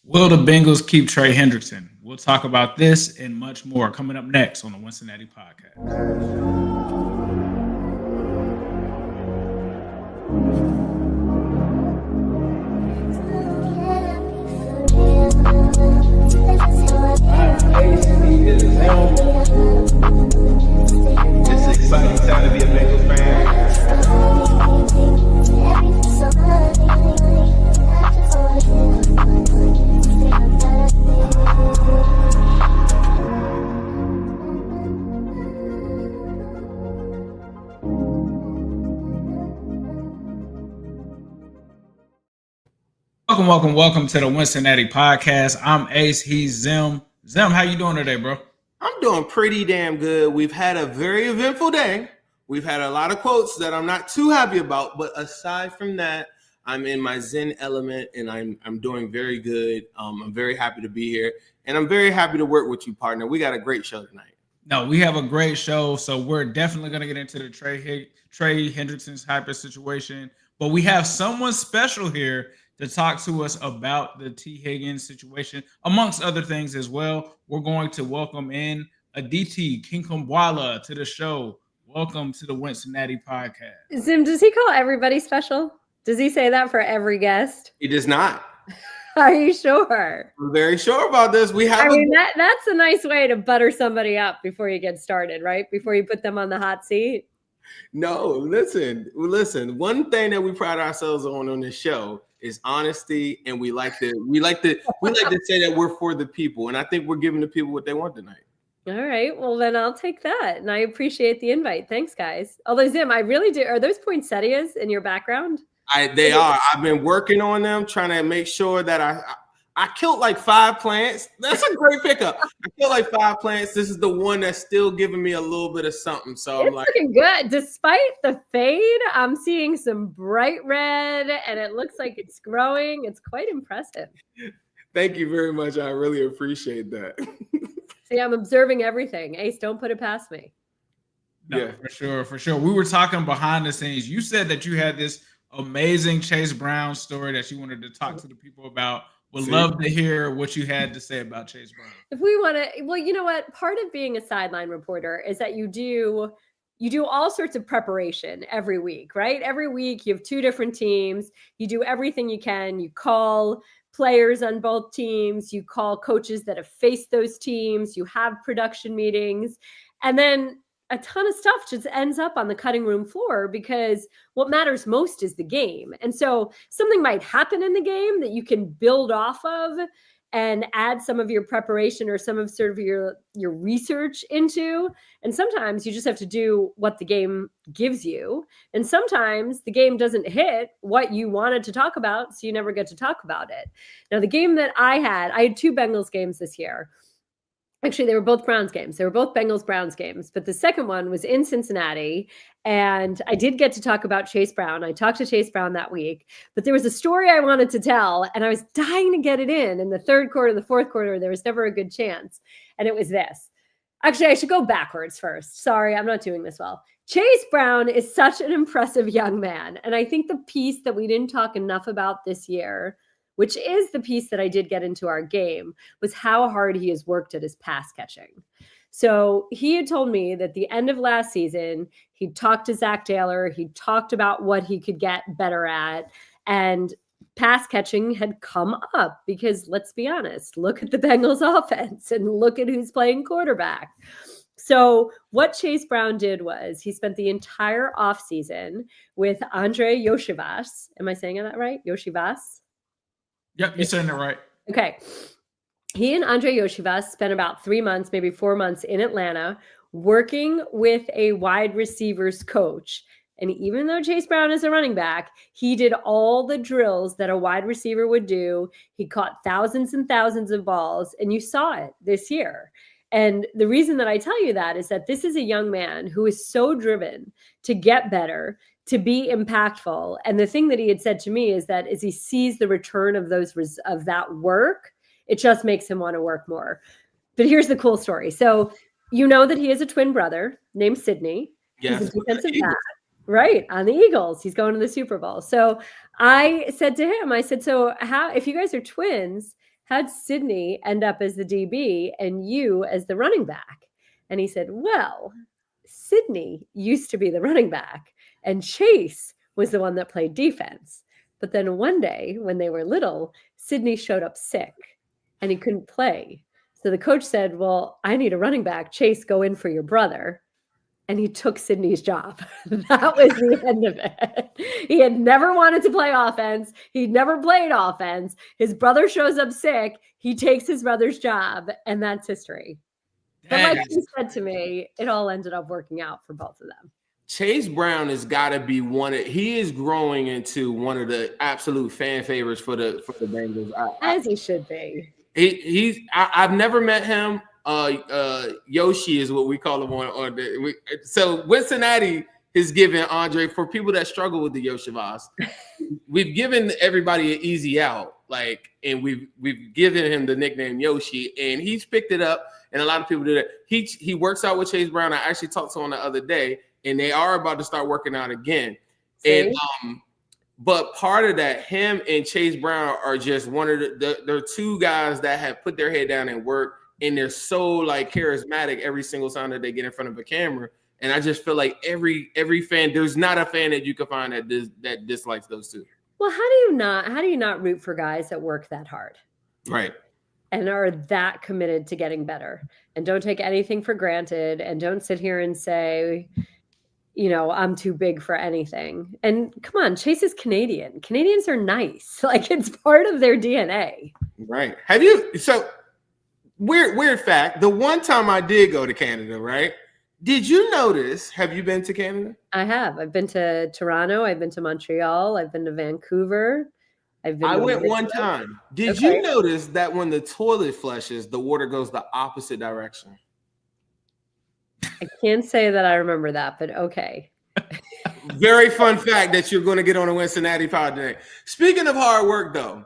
Will the Bengals keep Trey Hendrickson? We'll talk about this and much more coming up next on the Wincinnati podcast. It's exciting time to be a Bengals fan. Welcome to the Wincinnati podcast. I'm Ace. He's Zim. Zim, how you doing today, bro? I'm doing pretty damn good. We've had a very eventful day. We've had a lot of quotes that I'm not too happy about, but aside from that, I'm in my Zen element and I'm doing very good. I'm very happy to be here, and I'm very happy to work with you, partner. We got a great show tonight. No, we have a great show, so we're definitely going to get into the Trey Hendrickson's hyper situation, but we have someone special here to talk to us about the T. Higgins situation, amongst other things as well. We're going to welcome in Aditi Kinkhabwala to the show. Welcome to the Wincinnati podcast. Zim, does he call everybody special? Does he say that for every guest? He does not. Are you sure? I'm very sure about this. That's a nice way to butter somebody up before you get started, right? Before you put them on the hot seat. No, listen. One thing that we pride ourselves on this show is honesty, and we like to say that we're for the people, and I think we're giving the people what they want tonight. All right, well then I'll take that, and I appreciate the invite. Thanks, guys. Although Zim, I really do. Are those poinsettias in your background? They are. I've been working on them, trying to make sure that I killed like 5 plants. That's a great pickup. I killed like 5 plants. This is the one that's still giving me a little bit of something. So it's looking good. Despite the fade, I'm seeing some bright red, and it looks like it's growing. It's quite impressive. Thank you very much. I really appreciate that. See, I'm observing everything. Ace, don't put it past me. No, yeah, for sure. We were talking behind the scenes. You said that you had this amazing Chase Brown story that you wanted to talk to the people about. Would love to hear what you had to say about Chase Brown. If we want to, well, you know what? Part of being a sideline reporter is that you do all sorts of preparation every week, right? Every week you have 2 different teams. You do everything you can. You call players on both teams. You call coaches that have faced those teams. You have production meetings. And then a ton of stuff just ends up on the cutting room floor because what matters most is the game. And so something might happen in the game that you can build off of and add some of your preparation or some of sort of your research into. And sometimes you just have to do what the game gives you. And sometimes the game doesn't hit what you wanted to talk about, so you never get to talk about it. Now, the game that I had 2 Bengals games this year. Actually, they were both Browns games. They were both Bengals-Browns games. But the second one was in Cincinnati. And I did get to talk about Chase Brown. I talked to Chase Brown that week. But there was a story I wanted to tell. And I was dying to get it in the third quarter, the fourth quarter. There was never a good chance. And it was this. Actually, I should go backwards first. Sorry, I'm not doing this well. Chase Brown is such an impressive young man. And I think the piece that we didn't talk enough about this year, which is the piece that I did get into our game, was how hard he has worked at his pass catching. So he had told me that at the end of last season, he talked to Zach Taylor. He talked about what he could get better at. And pass catching had come up because, let's be honest, look at the Bengals offense and look at who's playing quarterback. So what Chase Brown did was he spent the entire offseason with Andre Yoshivas. Am I saying that right? Yoshivas? Yep, you're saying it right. Okay. He and Andre Yoshivas spent about 3 months, maybe 4 months in Atlanta working with a wide receivers coach. And even though Chase Brown is a running back, he did all the drills that a wide receiver would do. He caught thousands and thousands of balls, and you saw it this year. And the reason that I tell you that is that this is a young man who is so driven to get better, to be impactful. And the thing that he had said to me is that as he sees the return of that work, it just makes him want to work more. But here's the cool story. So you know that he has a twin brother named Sidney. Yes. He's a defensive back, right, on the Eagles. He's going to the Super Bowl. So I said to him, so how, if you guys are twins, how'd Sydney end up as the DB and you as the running back? And he said, well, Sydney used to be the running back and Chase was the one that played defense. But then one day when they were little, Sydney showed up sick and he couldn't play. So the coach said, well, I need a running back. Chase, go in for your brother. And he took Sydney's job. That was the end of it. He had never wanted to play offense. He'd never played offense. His brother shows up sick. He takes his brother's job, and that's history. But like you said to me, it all ended up working out for both of them. Chase Brown has got to be he is growing into one of the absolute fan favorites for the Bengals. As he should be. I've never met him. Yoshi is what we call him so Wincinnati is given Andre, for people that struggle with the Yoshivas, we've given everybody an easy out, and we've given him the nickname Yoshi, and he's picked it up, and a lot of people do that. He works out with Chase Brown. I actually talked to him the other day, and they are about to start working out again. See? And but part of that, him and Chase Brown are just one of they're two guys that have put their head down and work. And they're so charismatic every single time that they get in front of a camera. And I just feel like every fan, there's not a fan that you can find that dislikes those two. Well, how do you not root for guys that work that hard? Right. And are that committed to getting better and don't take anything for granted and don't sit here and say, I'm too big for anything. And come on, Chase is Canadian. Canadians are nice. It's part of their DNA. Right. Weird fact. The one time I did go to Canada, right? Did you notice? Have you been to Canada? I have. I've been to Toronto. I've been to Montreal. I've been to Vancouver. I went one time. Did you notice that when the toilet flushes, the water goes the opposite direction? I can't say that I remember that, but okay. Very fun fact that you're going to get on a Wincinnati pod today. Speaking of hard work, though,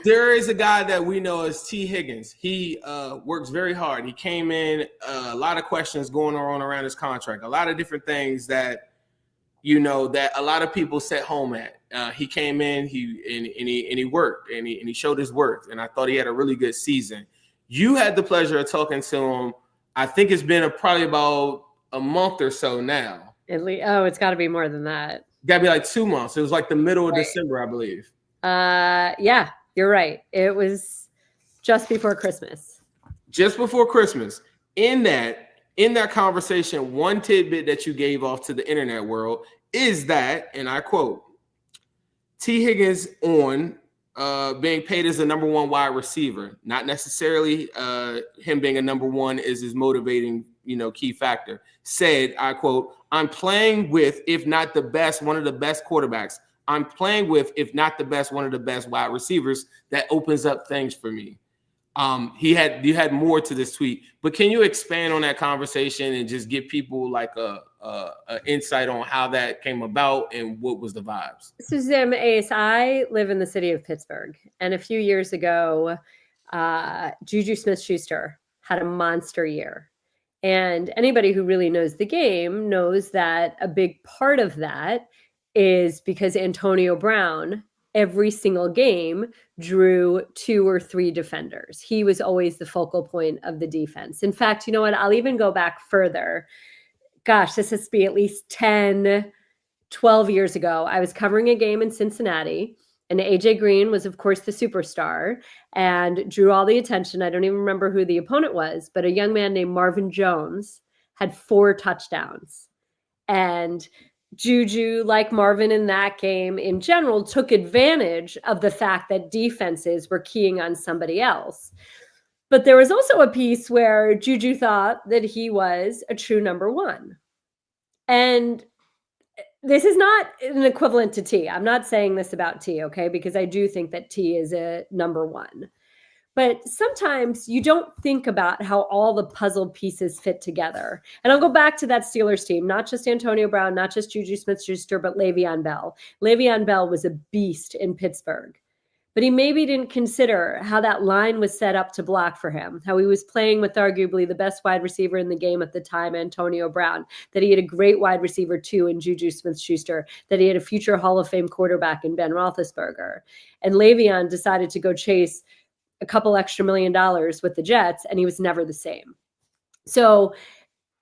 there is a guy that we know as T. Higgins. He works very hard. He came in, a lot of questions going on around his contract, a lot of different things that, that a lot of people sat home at. He came in, he worked, and he showed his worth, and I thought he had a really good season. You had the pleasure of talking to him. I think it's been probably about a month or so now. It's got to be more than that. Got to be 2 months. It was the middle of December, I believe. Yeah, you're right. It was just before Christmas. Just before Christmas. In that conversation, one tidbit that you gave off to the internet world is that, and I quote, T. Higgins on being paid as the number one wide receiver. Not necessarily him being a number one is his motivating, key factor. Said, I quote, I'm playing with, if not the best, one of the best quarterbacks. I'm playing with, if not the best, one of the best wide receivers. That opens up things for me. You had more to this tweet, but can you expand on that conversation and just give people a insight on how that came about and what was the vibes? So Zim, Ace, I live in the city of Pittsburgh, and a few years ago, Juju Smith-Schuster had a monster year. And anybody who really knows the game knows that a big part of that is because Antonio Brown, every single game, drew 2 or 3 defenders. He was always the focal point of the defense. In fact, you know what? I'll even go back further. Gosh, this has to be at least 10, 12 years ago. I was covering a game in Cincinnati, and AJ Green was, of course, the superstar and drew all the attention. I don't even remember who the opponent was, but a young man named Marvin Jones had 4 touchdowns. And Juju, like Marvin in that game in general, took advantage of the fact that defenses were keying on somebody else. But there was also a piece where Juju thought that he was a true number one. And this is not an equivalent to T. I'm not saying this about T, okay? Because I do think that T is a number one. But sometimes you don't think about how all the puzzle pieces fit together. And I'll go back to that Steelers team, not just Antonio Brown, not just Juju Smith-Schuster, but Le'Veon Bell. Le'Veon Bell was a beast in Pittsburgh. But he maybe didn't consider how that line was set up to block for him, how he was playing with arguably the best wide receiver in the game at the time, Antonio Brown, that he had a great wide receiver too in Juju Smith-Schuster, that he had a future Hall of Fame quarterback in Ben Roethlisberger. And Le'Veon decided to go chase a couple extra $1 million with the Jets, and he was never the same. So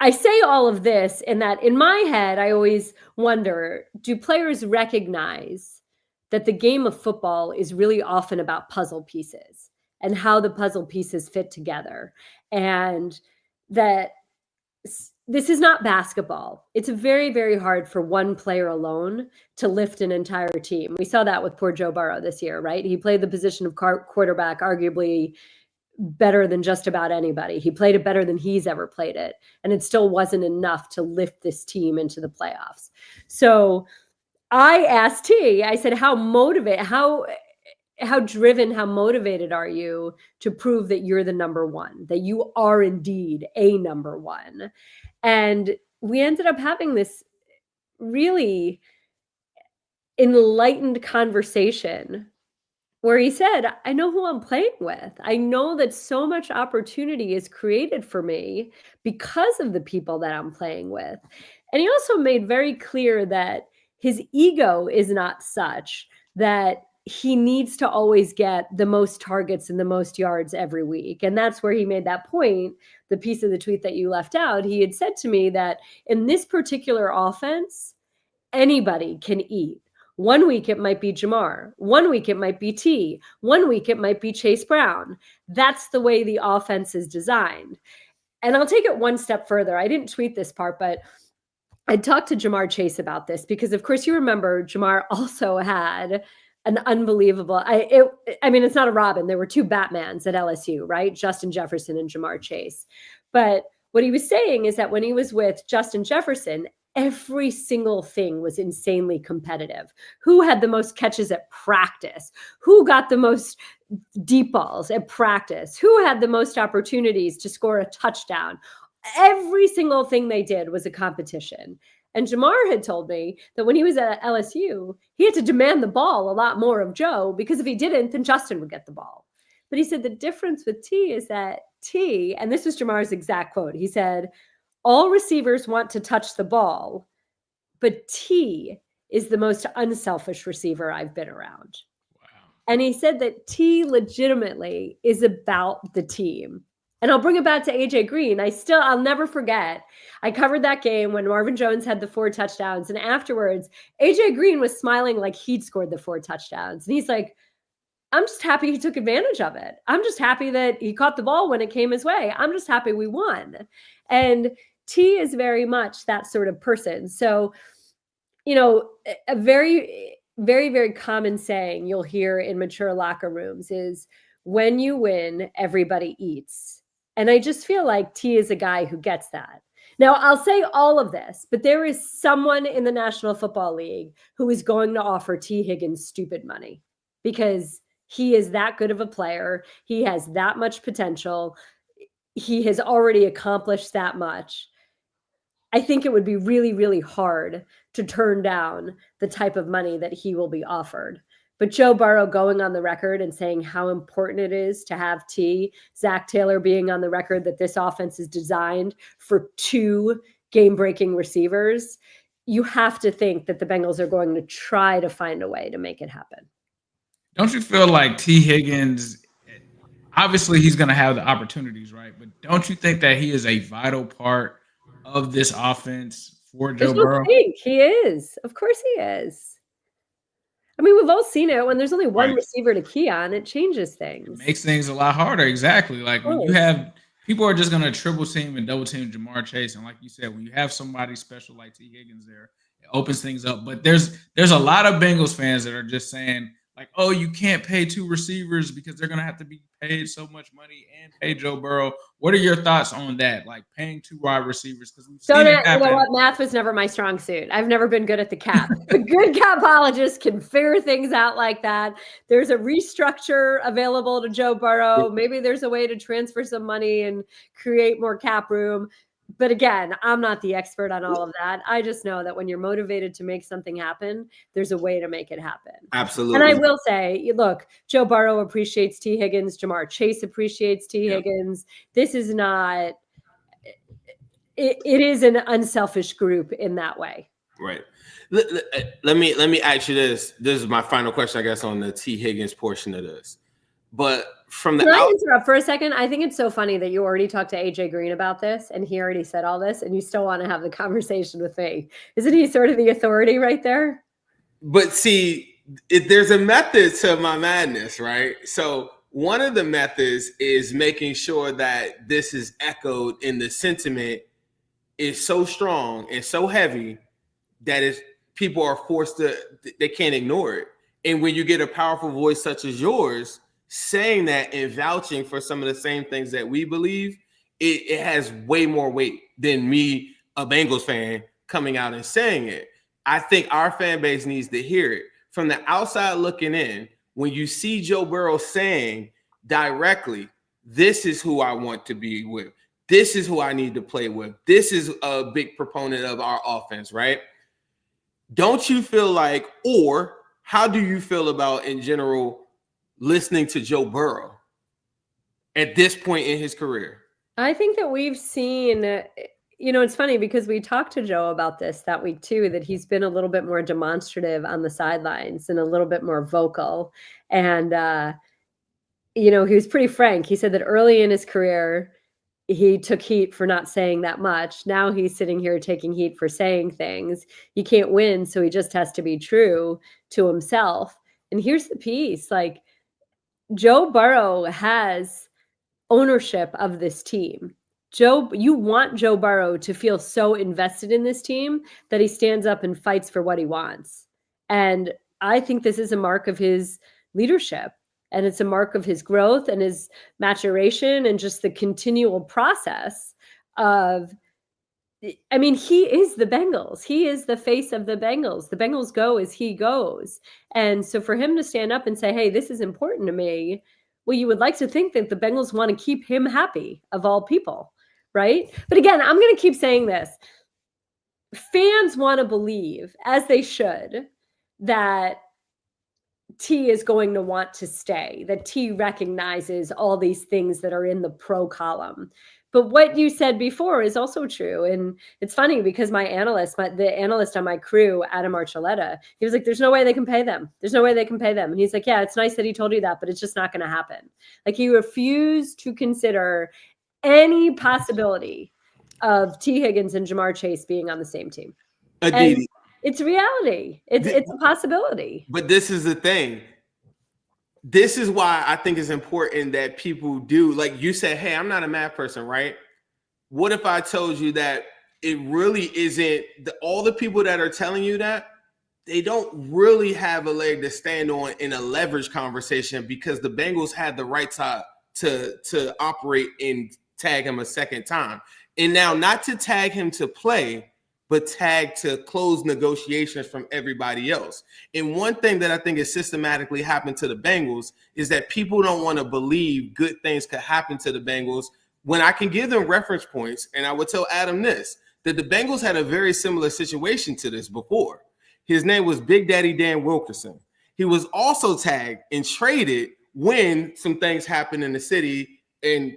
I say all of this in that in my head, I always wonder, do players recognize that the game of football is really often about puzzle pieces and how the puzzle pieces fit together, and that this is not basketball. It's very, very hard for one player alone to lift an entire team. We saw that with poor Joe Burrow this year, right? He played the position of quarterback arguably better than just about anybody. He played it better than he's ever played it. And it still wasn't enough to lift this team into the playoffs. So I asked T, I said, how driven, how motivated are you to prove that you're the number one, that you are indeed a number one? And we ended up having this really enlightened conversation where he said, I know who I'm playing with. I know that so much opportunity is created for me because of the people that I'm playing with. And he also made very clear that his ego is not such that he needs to always get the most targets and the most yards every week. And that's where he made that point, the piece of the tweet that you left out. He had said to me that in this particular offense, anybody can eat. 1 week it might be Jamar. 1 week it might be T. 1 week it might be Chase Brown. That's the way the offense is designed. And I'll take it one step further. I didn't tweet this part, but I talked to Jamar Chase about this because, of course, you remember Jamar also had an unbelievable, I mean, it's not a Robin. There were two Batmans at LSU, right? Justin Jefferson and Jamar Chase. But what he was saying is that when he was with Justin Jefferson, every single thing was insanely competitive. Who had the most catches at practice? Who got the most deep balls at practice? Who had the most opportunities to score a touchdown? Every single thing they did was a competition. And Jamar had told me that when he was at LSU, he had to demand the ball a lot more of Joe, because if he didn't, then Justin would get the ball. But he said the difference with T is that T, and this was Jamar's exact quote, he said, all receivers want to touch the ball, but T is the most unselfish receiver I've been around. Wow. And he said that T legitimately is about the team. And I'll bring it back to AJ Green. I'll never forget. I covered that game when Marvin Jones had the 4 touchdowns. And afterwards, AJ Green was smiling like he'd scored the 4 touchdowns. And he's like, I'm just happy he took advantage of it. I'm just happy that he caught the ball when it came his way. I'm just happy we won. And T is very much that sort of person. So, you know, a very, very, very common saying you'll hear in mature locker rooms is, when you win, everybody eats. And I just feel like T is a guy who gets that. Now, I'll say all of this, but there is someone in the National Football League who is going to offer T. Higgins stupid money because he is that good of a player. He has that much potential. He has already accomplished that much. I think it would be really, really hard to turn down the type of money that he will be offered. But Joe Burrow going on the record and saying how important it is to have T, Zach Taylor being on the record that this offense is designed for 2 game-breaking receivers, you have to think that the Bengals are going to try to find a way to make it happen. Don't you feel like T. Higgins, obviously he's going to have the opportunities, right? But don't you think that he is a vital part of this offense for Joe Burrow? He is. Of course he is. I mean, we've all seen it. When there's only one receiver to key on, it changes things. It makes things a lot harder. Exactly. Like when you have people are just going to triple team and double team Jamar Chase. And like you said, when you have somebody special like T. Higgins there, it opens things up. But there's a lot of Bengals fans that are just saying, like, oh, you can't pay 2 receivers because they're going to have to be paid so much money and pay Joe Burrow. What are your thoughts on that? Like paying 2 wide receivers? Because we've seen it happen. You know what? Math was never my strong suit. I've never been good at the cap. A good capologist can figure things out like that. There's a restructure available to Joe Burrow. Maybe there's a way to transfer some money and create more cap room. But again, I'm not the expert on all of that. I just know that when you're motivated to make something happen, there's a way to make it happen. Absolutely. And I will say, look, Joe Burrow appreciates T. Higgins. Jamar Chase appreciates T. Higgins. This is not, it is an unselfish group in that way. Right. Let me ask you this. This is my final question, I guess, on the T. Higgins portion of this. But from the Can I out, interrupt for a second? I think it's so funny that you already talked to AJ Green about this and he already said all this and you still want to have the conversation with me. Isn't he sort of the authority right there? but see, there's a method to my madness, right? So one of the methods is making sure that this is echoed in the sentiment is so strong and so heavy that is people are forced to, they can't ignore it. And when you get a powerful voice such as yours saying that and vouching for some of the same things that we believe, it has way more weight than me, a Bengals fan, coming out and saying it. I think our fan base needs to hear it. From the outside looking in, when you see Joe Burrow saying directly, this is who I want to be with, this is who I need to play with, this is a big proponent of our offense, right? Don't you feel like, or how do you feel about in general listening to Joe Burrow at this point in his career? I think that we've seen, it's funny because we talked to Joe about this that week too, that he's been a little bit more demonstrative on the sidelines and a little bit more vocal. And, he was pretty frank. He said that early in his career, he took heat for not saying that much. Now he's sitting here taking heat for saying things. He can't win, so he just has to be true to himself. And here's the piece, like Joe Burrow has ownership of this team. You want Joe Burrow to feel so invested in this team that he stands up and fights for what he wants. And I think this is a mark of his leadership. And it's a mark of his growth and his maturation and just the continual process of, he is the Bengals. He is the face of the Bengals. The Bengals go as he goes. And so for him to stand up and say, hey, this is important to me, well, you would like to think that the Bengals want to keep him happy of all people, right? But again, I'm going to keep saying this. Fans want to believe, as they should, that T is going to want to stay, that T recognizes all these things that are in the pro column. But what you said before is also true. And it's funny because the analyst on my crew, Adam Archuleta, he was like, there's no way they can pay them. There's no way they can pay them. And he's like, yeah, it's nice that he told you that, but it's just not going to happen. Like he refused to consider any possibility of T. Higgins and Jamar Chase being on the same team. Aditi. It's reality. It's a possibility. But this is the thing. This is why I think it's important that people do, like you said, hey, I'm not a math person, right? What if I told you that it really isn't, all the people that are telling you that, they don't really have a leg to stand on in a leverage conversation because the Bengals had the right side to operate and tag him a second time. And now not to tag him to play, but tag to close negotiations from everybody else. And one thing that I think has systematically happened to the Bengals is that people don't want to believe good things could happen to the Bengals when I can give them reference points. And I would tell Adam this, that the Bengals had a very similar situation to this before. His name was Big Daddy Dan Wilkerson. He was also tagged and traded when some things happened in the city. And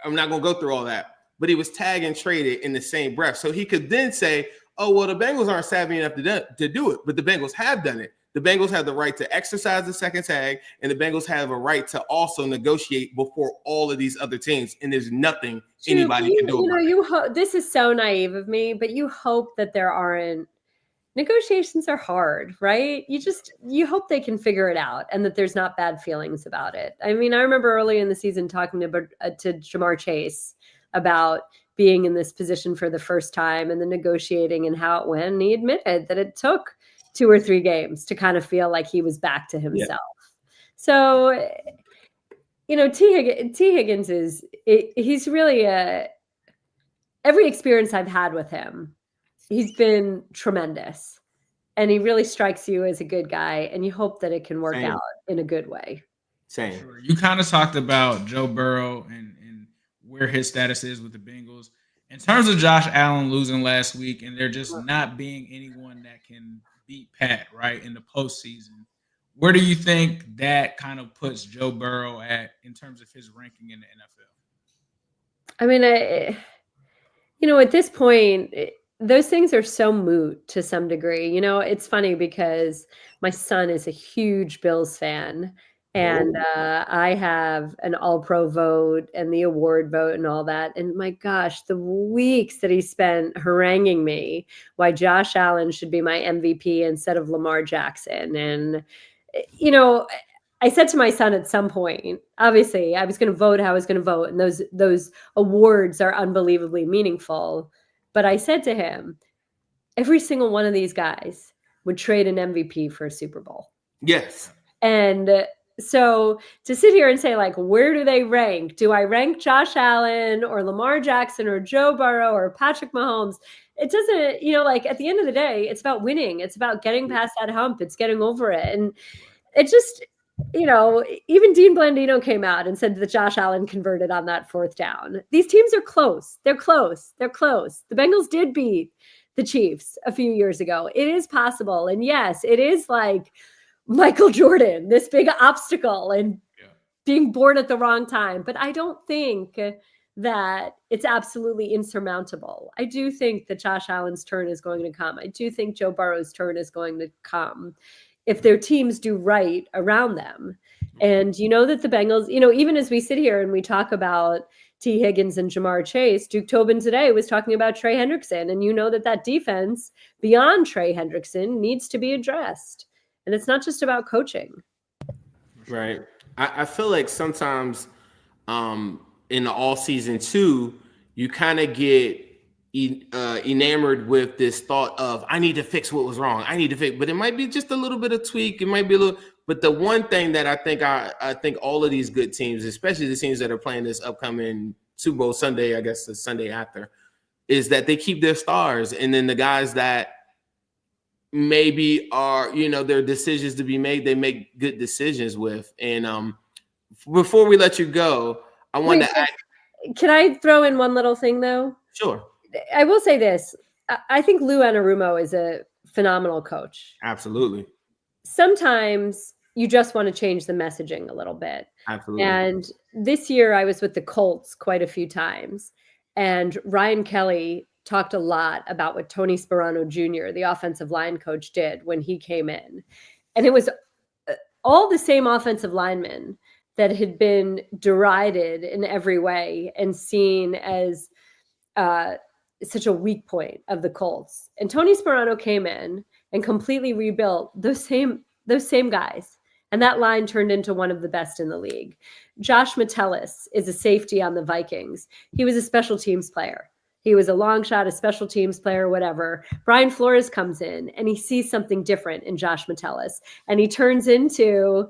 I'm not going to go through all that, but he was tagged and traded in the same breath. So he could then say, oh, well, the Bengals aren't savvy enough to do it, but the Bengals have done it. The Bengals have the right to exercise the second tag, and the Bengals have a right to also negotiate before all of these other teams, and there's nothing anybody can do about it. This is so naive of me, but you hope that there aren't – negotiations are hard, right? You hope they can figure it out and that there's not bad feelings about it. I mean, I remember early in the season talking to Jamar Chase about – being in this position for the first time and the negotiating and how it went. And he admitted that it took 2 or 3 games to kind of feel like he was back to himself. Yeah. So, T. Higgins he's really every experience I've had with him, he's been tremendous. And he really strikes you as a good guy. And you hope that it can work out in a good way. Same. Sure. You kind of talked about Joe Burrow and where his status is with the Bengals. In terms of Josh Allen losing last week and there just not being anyone that can beat Pat, right, in the postseason, where do you think that kind of puts Joe Burrow at in terms of his ranking in the NFL? I mean, at this point, those things are so moot to some degree. It's funny because my son is a huge Bills fan. And I have an all-pro vote and the award vote and all that. And my gosh, the weeks that he spent haranguing me why Josh Allen should be my MVP instead of Lamar Jackson. And, you know, I said to my son at some point, obviously, I was going to vote how I was going to vote. And those awards are unbelievably meaningful. But I said to him, every single one of these guys would trade an MVP for a Super Bowl. Yes. And so to sit here and say, like, where do they rank? Do I rank Josh Allen or Lamar Jackson or Joe Burrow or Patrick Mahomes? It doesn't, like at the end of the day, it's about winning. It's about getting past that hump. It's getting over it. And it just, even Dean Blandino came out and said that Josh Allen converted on that 4th down. These teams are close. They're close. They're close. The Bengals did beat the Chiefs a few years ago. It is possible. And yes, it is like Michael Jordan, this big obstacle and being born at the wrong time. But I don't think that it's absolutely insurmountable. I do think that Josh Allen's turn is going to come. I do think Joe Burrow's turn is going to come if their teams do right around them. And that the Bengals, even as we sit here and we talk about T. Higgins and Jamar Chase, Duke Tobin today was talking about Trey Hendrickson. And that defense beyond Trey Hendrickson needs to be addressed. And it's not just about coaching. Right. I feel like sometimes in the all season too, you kind of get enamored with this thought of, I need to fix what was wrong. I need to fix, but it might be just a little bit of tweak. It might be a little, but the one thing that I think all of these good teams, especially the teams that are playing this upcoming Super Bowl Sunday, I guess the Sunday after, is that they keep their stars. And then the guys that maybe are, their decisions to be made, they make good decisions with. And before we let you go, I want to ask. Can I throw in one little thing though? Sure. I will say this. I think Lou Anarumo is a phenomenal coach. Absolutely. Sometimes you just want to change the messaging a little bit. Absolutely. And this year I was with the Colts quite a few times. And Ryan Kelly talked a lot about what Tony Sperano Jr., the offensive line coach, did when he came in. And it was all the same offensive linemen that had been derided in every way and seen as such a weak point of the Colts. And Tony Sperano came in and completely rebuilt those same guys. And that line turned into one of the best in the league. Josh Metellus is a safety on the Vikings. He was a special teams player. He was a long shot, a special teams player, whatever. Brian Flores comes in and he sees something different in Josh Metellus. And he turns into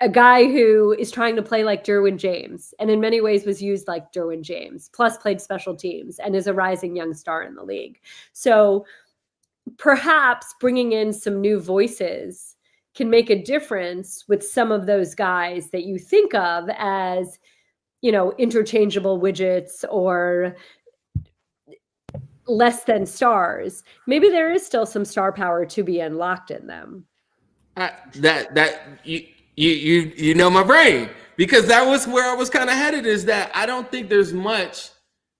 a guy who is trying to play like Derwin James and in many ways was used like Derwin James, plus played special teams and is a rising young star in the league. So perhaps bringing in some new voices can make a difference with some of those guys that you think of as, interchangeable widgets or less than stars. Maybe there is still some star power to be unlocked in them. You know my brain, because that was where I was kind of headed, is that I don't think there's much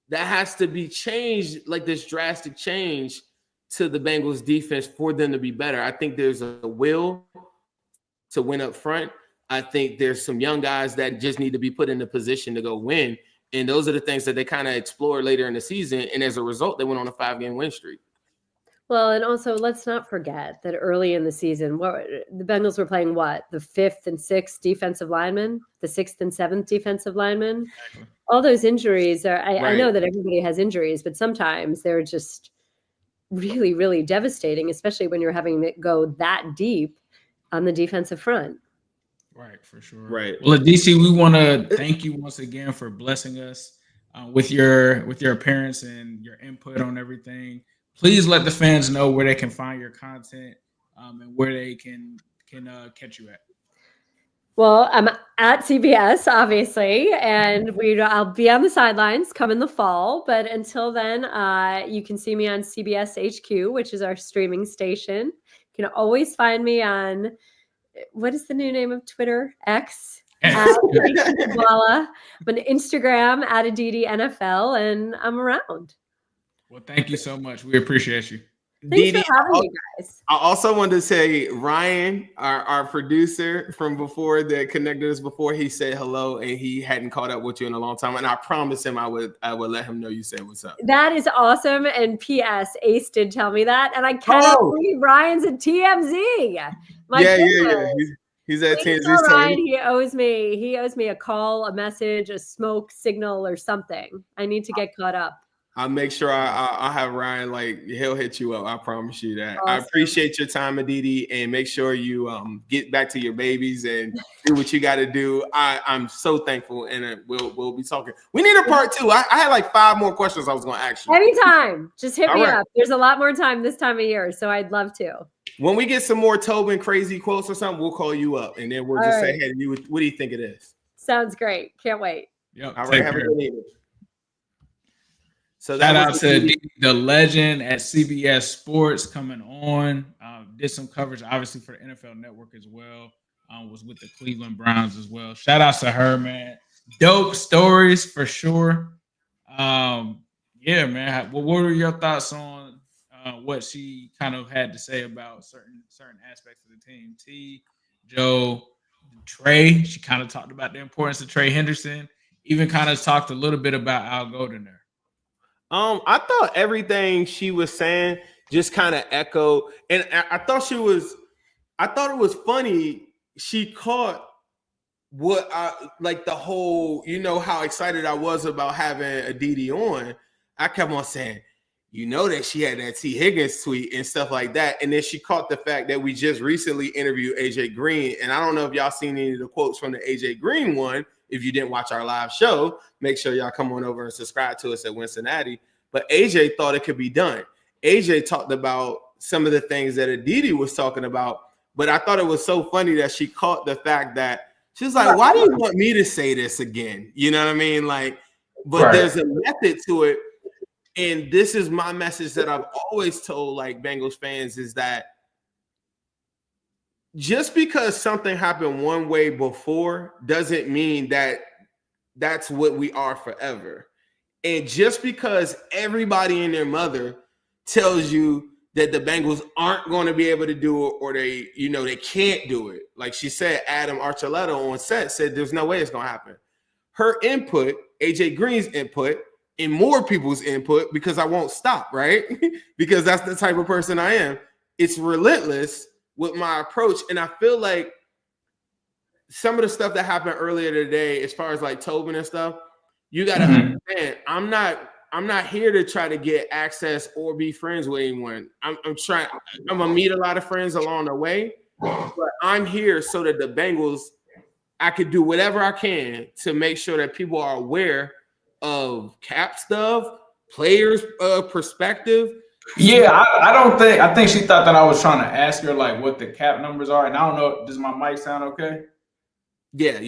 that has to be changed, like this drastic change to the Bengals defense for them to be better. I think there's a will to win up front. I think there's some young guys that just need to be put in a position to go win. And those are the things that they kind of explored later in the season. And as a result, they went on a 5-game win streak. Well, and also let's not forget that early in the season, the Bengals were playing the 5th and 6th defensive linemen, the 6th and 7th defensive linemen. Exactly. All those injuries are, I know that everybody has injuries, but sometimes they're just really, really devastating, especially when you're having to go that deep on the defensive front. Right, for sure. Right. Well, Aditi, we want to thank you once again for blessing us with your appearance and your input on everything. Please let the fans know where they can find your content and where they can catch you at. Well, I'm at CBS, obviously, and I'll be on the sidelines come in the fall. But until then, you can see me on CBS HQ, which is our streaming station. You can always find me on, what is the new name of Twitter? X. Aditi Kinkhabwala. On Instagram, at Aditi NFL, and I'm around. Well, thank you so much. We appreciate you. Thanks for having me, guys. I also wanted to say Ryan, our producer from before that connected us before, he said hello and he hadn't caught up with you in a long time. And I promised him I would let him know you said what's up. That is awesome. And P.S. Ace did tell me that. And I cannot believe Ryan's at TMZ. Yeah. He's at TMZ. Ryan, he owes me a call, a message, a smoke signal, or something. I need to get caught up. I'll make sure I'll have Ryan, like, he'll hit you up. I promise you that. Awesome. I appreciate your time, Aditi, and make sure you get back to your babies and do what you got to do. I'm so thankful, and we'll be talking. We need a part 2. I had like 5 more questions I was going to ask you. Anytime. Just hit me up. There's a lot more time this time of year, so I'd love to. When we get some more Tobin crazy quotes or something, we'll call you up, and then we'll just say, hey, what do you think it is? Sounds great. Can't wait. Yep. All right. Have a good evening. So shout out to the legend at CBS Sports coming on. Did some coverage, obviously, for the NFL Network as well. Was with the Cleveland Browns as well. Shout out to her, man. Dope stories for sure. Yeah, man. What were your thoughts on what she kind of had to say about certain aspects of the team? T, Joe, Trey. She kind of talked about the importance of Trey Hendrickson. Even kind of talked a little bit about Al Golden there. I thought everything she was saying just kind of echoed, and I thought it was funny. She caught what like the whole, how excited I was about having Aditi on. I kept on saying, that she had that T. Higgins tweet and stuff like that. And then she caught the fact that we just recently interviewed AJ Green. And I don't know if y'all seen any of the quotes from the AJ Green one. If you didn't watch our live show, make sure y'all come on over and subscribe to us at Wincinnati. But AJ thought it could be done. AJ talked about some of the things that Aditi was talking about. But I thought it was so funny that she caught the fact that she was like, why do you want me to say this again? You know what I mean? Like, but there's a method to it. And this is my message that I've always told like Bengals fans is that just because something happened one way before doesn't mean that that's what we are forever. And just because everybody and their mother tells you that the Bengals aren't going to be able to do it or they can't do it. Like she said, Adam Archuleta on set said there's no way it's going to happen. Her input, AJ Green's input, and more people's input, because I won't stop, right? Because that's the type of person I am. It's relentless with my approach. And I feel like some of the stuff that happened earlier today, as far as like Tobin and stuff, you got to understand, I'm not here to try to get access or be friends with anyone. I'm gonna meet a lot of friends along the way, but I'm here so that the Bengals, I could do whatever I can to make sure that people are aware of cap stuff, players' perspective. Yeah, I think she thought that I was trying to ask her like what the cap numbers are, and I don't know. Does my mic sound okay? Yeah.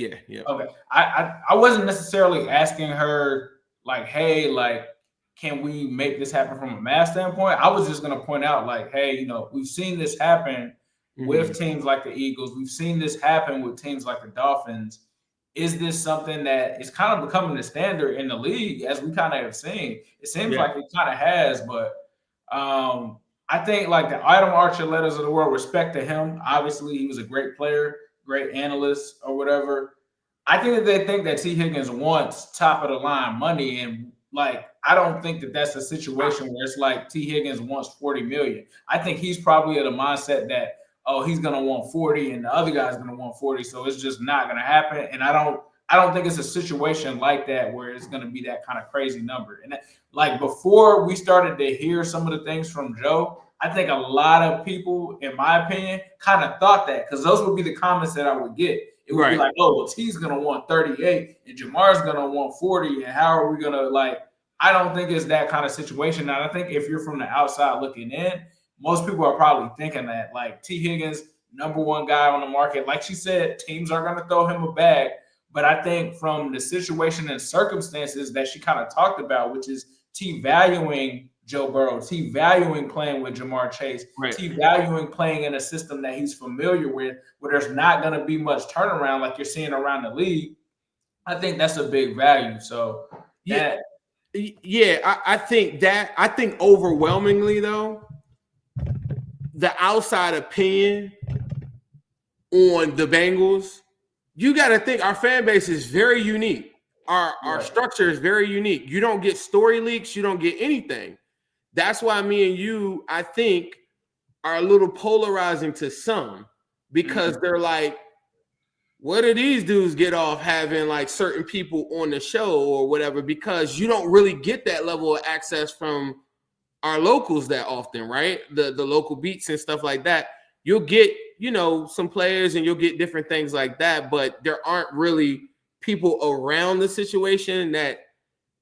Okay. I wasn't necessarily asking her like, hey, like, can we make this happen from a math standpoint? I was just gonna point out like, hey, we've seen this happen with teams like the Eagles. We've seen this happen with teams like the Dolphins. Is this something that is kind of becoming the standard in the league, as we kind of have seen? It seems like it kind of has, but I think like the Adam Archuletas of the world, respect to him. Obviously, he was a great player, great analyst or whatever. I think that they think that T. Higgins wants top of the line money, and like I don't think that that's a situation where it's like T. Higgins wants $40 million. I think he's probably at a mindset that he's gonna want 40 and the other guy's gonna want 40, so it's just not gonna happen. And I don't think it's a situation like that where it's gonna be that kind of crazy number. And like before we started to hear some of the things from Joe, I think a lot of people, in my opinion, kind of thought that, because those would be the comments that I would get. It would be like, oh, well, T's going to want 38 and Jamar's going to want 40. And how are we going to I don't think it's that kind of situation. And I think if you're from the outside looking in, most people are probably thinking that like T. Higgins, number one guy on the market. Like she said, teams are going to throw him a bag. But I think from the situation and circumstances that she kind of talked about, which is T valuing Joe Burrow, T valuing playing with Jamar Chase, T valuing playing in a system that he's familiar with, where there's not going to be much turnaround like you're seeing around the league. I think that's a big value. So I think overwhelmingly though, the outside opinion on the Bengals, you got to think our fan base is very unique. Our structure is very unique. You don't get story leaks. You don't get anything. That's why me and you, I think, are a little polarizing to some because they're like, what do these dudes get off having like certain people on the show or whatever? Because you don't really get that level of access from our locals that often, right? The local beats and stuff like that. You'll get, some players and you'll get different things like that, but there aren't really people around the situation that,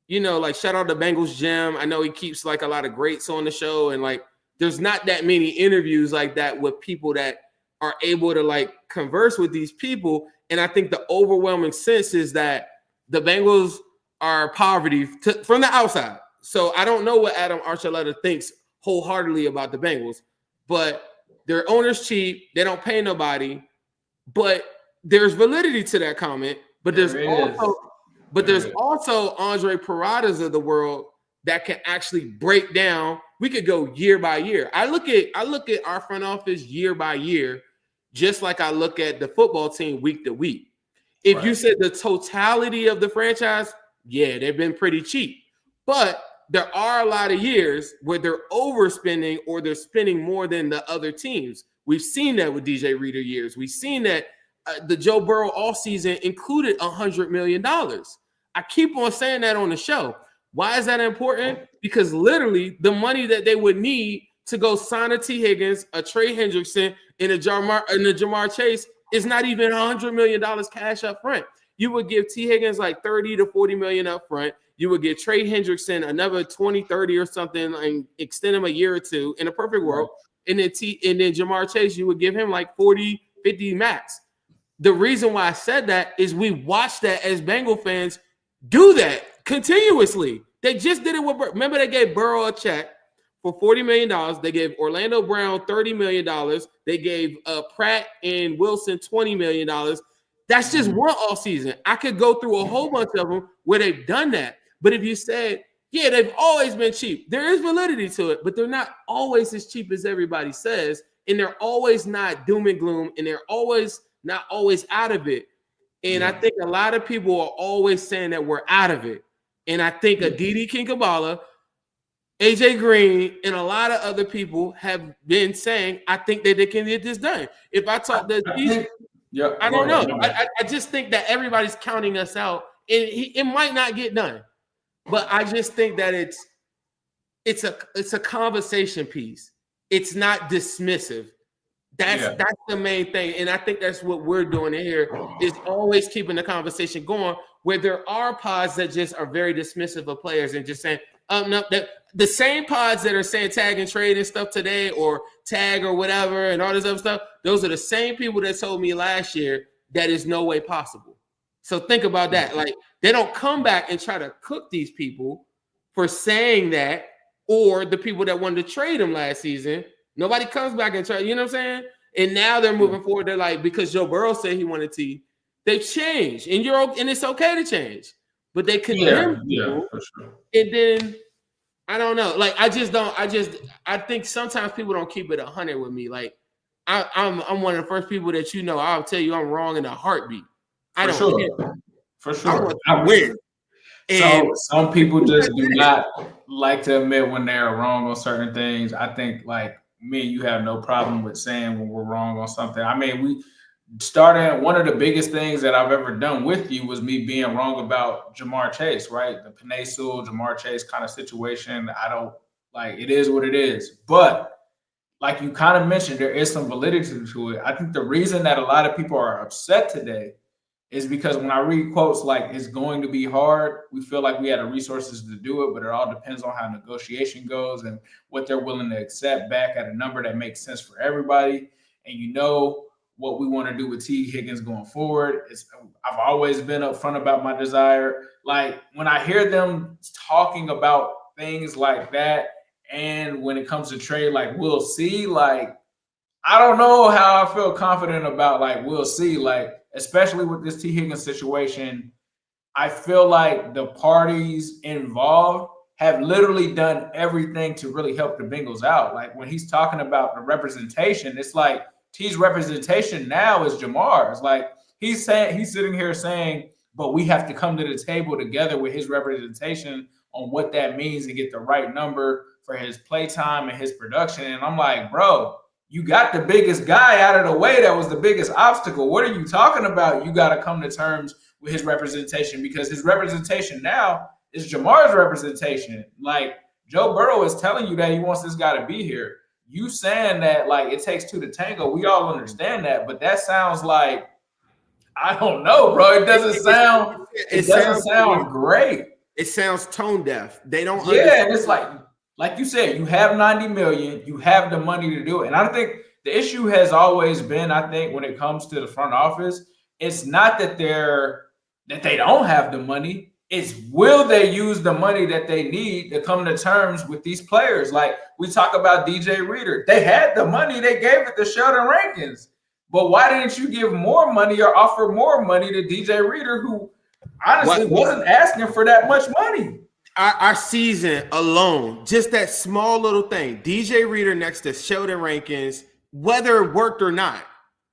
like shout out to Bengals Jim. I know he keeps like a lot of greats on the show, and like there's not that many interviews like that with people that are able to like converse with these people. And I think the overwhelming sense is that the Bengals are poverty from the outside. So I don't know what Adam Archuleta thinks wholeheartedly about the Bengals, but their owner's cheap. They don't pay nobody, but there's validity to that comment. But there's also Andre Paradas of the world that can actually break down. We could go year by year. I look at our front office year by year, just like I look at the football team week to week. If you said the totality of the franchise, yeah, they've been pretty cheap. But there are a lot of years where they're overspending or they're spending more than the other teams. We've seen that with DJ Reader years. We've seen that the Joe Burrow offseason included $100 million. I keep on saying that on the show. Why is that important? Because literally the money that they would need to go sign a T. Higgins, a Trey Hendrickson, and a Jamar Chase is not even $100 million cash up front. You would give T. Higgins like 30 to 40 million up front. You would get Trey Hendrickson another 20, 30 or something, and extend him a year or two in a perfect world. And then Jamar Chase, you would give him like 40, 50 max. The reason why I said that is we watched that as Bengal fans do that continuously. They just did it with Burrow. Remember, they gave Burrow a check for $40 million. They gave Orlando Brown $30 million. They gave Pratt and Wilson $20 million. That's just one all season. I could go through a whole bunch of them where they've done that. But if you said, yeah, they've always been cheap, there is validity to it, but they're not always as cheap as everybody says. And they're always not doom and gloom, and they're always not always out of it. And I think a lot of people are always saying that we're out of it. And I think Aditi Kinkhabwala, AJ Green, and a lot of other people have been saying, I think that they can get this done. If I talk to these, I don't know. I just think that everybody's counting us out, and it might not get done. But I just think that it's a conversation piece. It's not dismissive. That's the main thing. And I think that's what we're doing here, is always keeping the conversation going, where there are pods that just are very dismissive of players and just saying, no, the same pods that are saying tag and trade and stuff today, or tag or whatever and all this other stuff, those are the same people that told me last year that is no way possible. So think about that. Like, they don't come back and try to cook these people for saying that, or the people that wanted to trade them last season. Nobody comes back and try, you know what I'm saying? And now they're moving forward. They're like, because Joe Burrow said he wanted T, they've changed, and it's okay to change. But they condemn people, for sure. And then I don't know. Like, I think sometimes people don't keep it 100 with me. Like, I'm one of the first people that I'll tell you I'm wrong in a heartbeat. I don't care. For sure. I win. So some people just do not like to admit when they're wrong on certain things. I think, like, me and you have no problem with saying when we're wrong on something. I mean, we started, one of the biggest things that I've ever done with you was me being wrong about Jamar Chase, right? The Penei Sewell, Jamar Chase kind of situation. It is what it is. But like you kind of mentioned, there is some validity to it. I think the reason that a lot of people are upset today is because when I read quotes like, it's going to be hard, we feel like we had the resources to do it, but it all depends on how negotiation goes and what they're willing to accept back at a number that makes sense for everybody. And what we want to do with T. Higgins going forward. I've always been upfront about my desire. Like, when I hear them talking about things like that, and when it comes to trade, like, we'll see, like, I don't know how I feel confident about, like, we'll see, like, especially with this T. Higgins situation. I feel like the parties involved have literally done everything to really help the Bengals out. Like when he's talking about the representation, it's like T's representation now is Jamar's. Like he's sitting here saying, but we have to come to the table together with his representation on what that means and get the right number for his play time and his production. And I'm like, bro, you got the biggest guy out of the way. That was the biggest obstacle. What are you talking about? You got to come to terms with his representation, because his representation now is Jamar's representation. Like Joe Burrow is telling you that he wants this guy to be here. You saying that like it takes two to tango, we all understand that, but that sounds like, I don't know, bro. It doesn't sound. It doesn't sound great. It sounds tone deaf. They don't. Yeah, and it's like you said, you have 90 million, you have the money to do it. And I think the issue has always been, I think, when it comes to the front office, it's not that they don't have the money. It's will they use the money that they need to come to terms with these players? Like we talk about DJ Reader. They had the money, they gave it to Sheldon Rankins. But why didn't you give more money or offer more money to DJ Reader, who honestly wasn't asking for that much money? Our season alone, just that small little thing, DJ Reader next to Sheldon Rankins, whether it worked or not,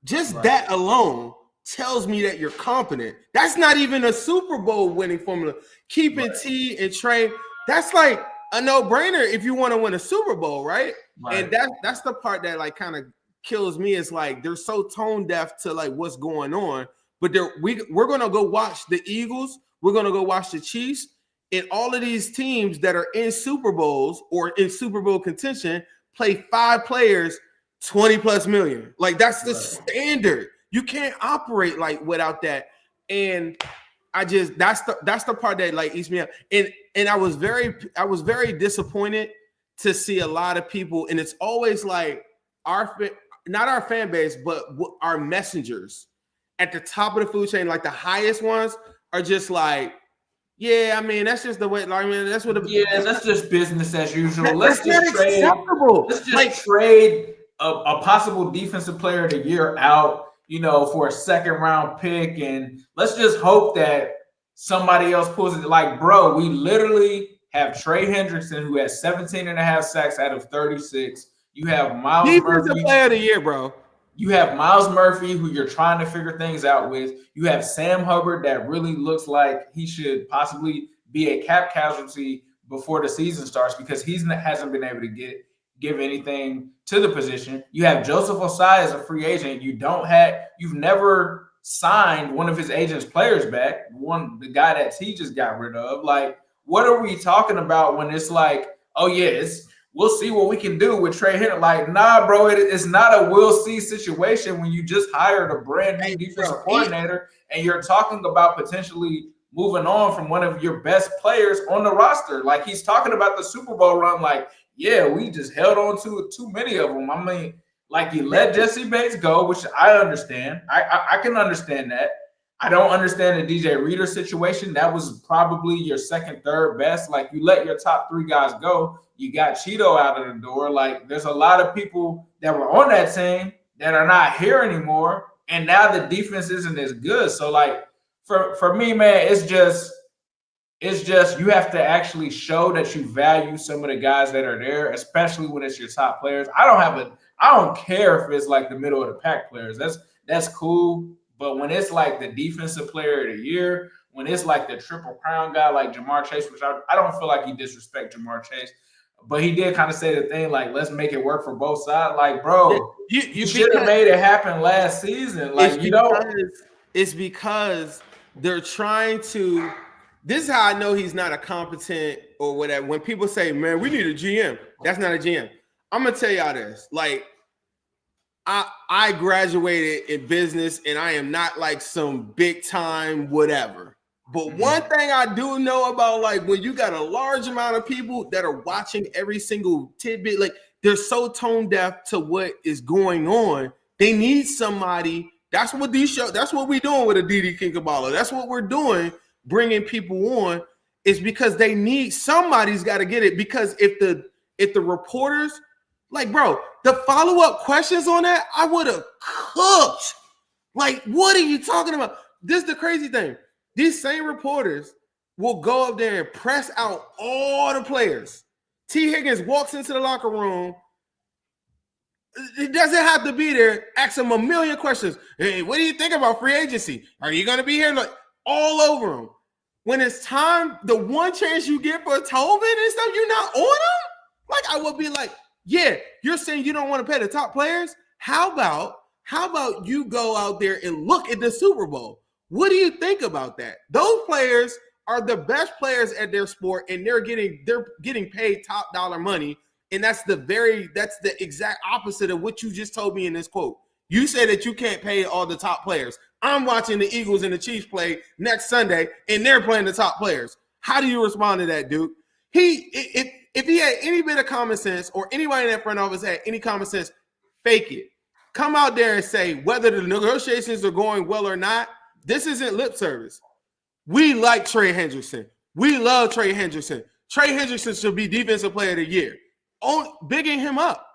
just that alone tells me that you're competent. That's not even a Super Bowl winning formula. Keeping T and Trey, that's like a no-brainer if you want to win a Super Bowl, right? And that's the part that like kind of kills me. Is like they're so tone deaf to like what's going on. But we're gonna go watch the Eagles, we're gonna go watch the Chiefs, and all of these teams that are in Super Bowls or in Super Bowl contention play 5 players, 20 plus million. Like that's the standard. You can't operate like without that. And I just that's the part that like eats me up. And I was very disappointed to see a lot of people, and it's always like not our fan base, but our messengers at the top of the food chain, like the highest ones, are just like, yeah, I mean, that's just the way. I mean, that's what. That's just business as usual. Let's just trade. Acceptable. Let's just trade a possible defensive player of the year out, for a second round pick, and let's just hope that somebody else pulls it. Like, bro, we literally have Trey Hendrickson, who has 17.5 sacks out of 36. You have Miles Murphy, player of the year, bro. You have Miles Murphy, who you're trying to figure things out with. You have Sam Hubbard, that really looks like he should possibly be a cap casualty before the season starts, because he hasn't been able to give anything to the position. You have Joseph Osai as a free agent. You've never signed one of his agent's players back. The guy that he just got rid of. Like, what are we talking about when it's like, oh yeah, we'll see what we can do with Trey Hendrickson? Like, nah, bro, it's not a we'll see situation when you just hired a brand new defensive coordinator and you're talking about potentially moving on from one of your best players on the roster. Like, he's talking about the Super Bowl run. Like, yeah, we just held on to too many of them. I mean, like, he let Jesse Bates go, which I understand. I can understand that. I don't understand the DJ Reader situation. That was probably your second, third best. Like, you let your top 3 guys go. You got Cheeto out of the door. Like, there's a lot of people that were on that team that are not here anymore. And now the defense isn't as good. So, like, for me, man, it's just you have to actually show that you value some of the guys that are there, especially when it's your top players. I don't care if it's like the middle of the pack players. That's cool. But when it's like the defensive player of the year, when it's like the triple crown guy like Jamar Chase, which I don't feel like he disrespect Jamar Chase, but he did kind of say the thing like, let's make it work for both sides. Like, bro, you should have made it happen last season. Like, it's because they're trying to. This is how I know he's not a competent or whatever. When people say, man, we need a GM, that's not a GM. I'm gonna tell y'all this. Like, I graduated in business, and I am not like some big time whatever. But one thing I do know about, like, when you got a large amount of people that are watching every single tidbit, like, they're so tone deaf to what is going on. They need somebody. That's what that's what we're doing with Aditi Kinkhabwala. That's what we're doing, bringing people on, is because they need somebody's got to get it. Because if the reporters, like, bro, the follow-up questions on that, I would have cooked. Like, what are you talking about? This is the crazy thing. These same reporters will go up there and press out all the players. T. Higgins walks into the locker room. It doesn't have to be there. Ask him a million questions. Hey, what do you think about free agency? Are you going to be here? Like, all over him. When it's time, the one chance you get for Tobin and stuff, you're not on him? Like, I would be like, yeah, you're saying you don't want to pay the top players? How about you go out there and look at the Super Bowl? What do you think about that? Those players are the best players at their sport, and they're getting paid top dollar money. And that's the exact opposite of what you just told me in this quote. You say that you can't pay all the top players. I'm watching the Eagles and the Chiefs play next Sunday, and they're playing the top players. How do you respond to that, Duke? If he had any bit of common sense, or anybody in that front office had any common sense, fake it. Come out there and say whether the negotiations are going well or not. This isn't lip service. We like Trey Hendrickson. We love Trey Hendrickson. Trey Hendrickson should be Defensive Player of the Year. Bigging him up.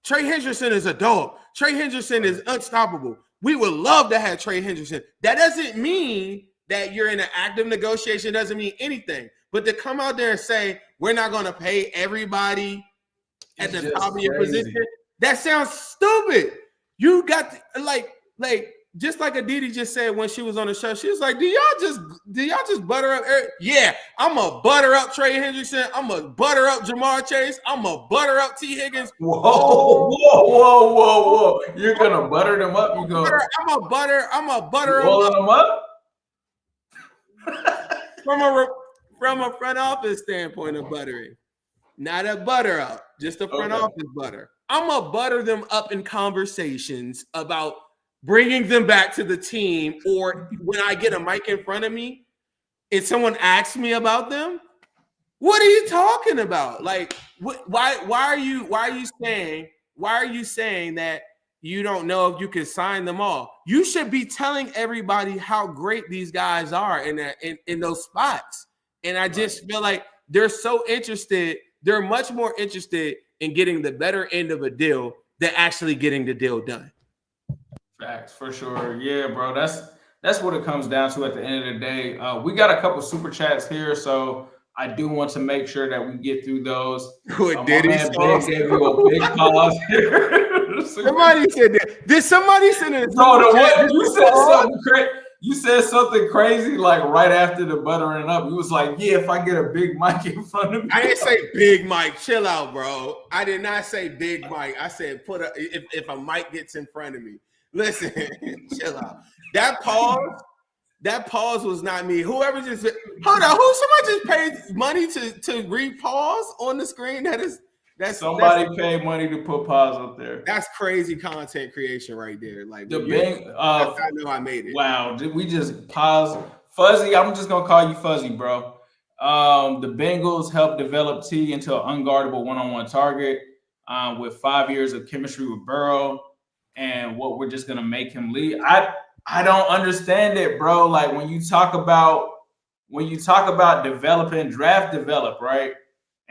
Trey Hendrickson is a dog. Trey Hendrickson is unstoppable. We would love to have Trey Hendrickson. That doesn't mean that you're in an active negotiation. Doesn't mean anything. But to come out there and say, we're not going to pay everybody at the top of your position, that sounds stupid. You got to, like just like Aditi just said when she was on the show, she was like, do y'all just butter up Eric? Yeah, I'm a butter up Trey Hendrickson. I'm a butter up Jamar Chase. I'm a butter up T. Higgins. Whoa. You're gonna butter them up. I'm a butter them up. From a front office standpoint of buttering. Not a butter up, just a front office butter. I'm gonna butter them up in conversations about bringing them back to the team, or when I get a mic in front of me and someone asks me about them, what are you talking about? Like, why are you saying that you don't know if you can sign them all? You should be telling everybody how great these guys are in those spots. And I just feel like they're so interested. They're much more interested in getting the better end of a deal than actually getting the deal done. Facts, for sure. Yeah, bro. That's what it comes down to at the end of the day. We got a couple super chats here, so I do want to make sure that we get through those. What did he gave you a big pause here. Somebody said that. Did somebody send it? No, you said something crazy. You said something crazy like right after the buttering up. You was like, yeah, if I get a big mic in front of me. I didn't say big mic. Chill out, bro. I did not say big mic. I said if a mic gets in front of me. Listen, chill out. That pause was not me. Whoever just hold on, somebody just paid money to read pause on the screen? That's paid money to put pause up there. That's crazy content creation right there. Like I know I made it. Wow, did we just pause? Fuzzy, I'm just gonna call you Fuzzy, bro. The Bengals helped develop T into an unguardable one-on-one target with 5 years of chemistry with Burrow. And what we're just gonna make him lead. I don't understand it, bro. Like when you talk about develop, right?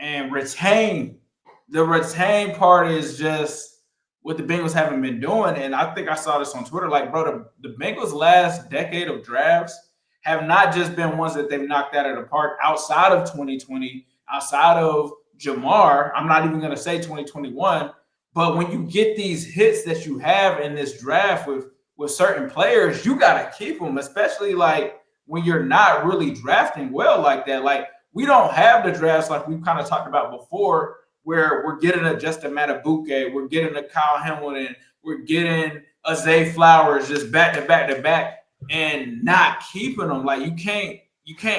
And retain. The retain part is just what the Bengals haven't been doing. And I think I saw this on Twitter. Like, bro, the Bengals' last decade of drafts have not just been ones that they've knocked out of the park outside of 2020, outside of Jamar. I'm not even gonna say 2021. But when you get these hits that you have in this draft with certain players, you got to keep them, especially like when you're not really drafting well like that. Like we don't have the drafts like we've kind of talked about before where we're getting a Justin Matabuke, we're getting a Kyle Hamilton, we're getting a Zay Flowers just back to back and not keeping them. Like you can't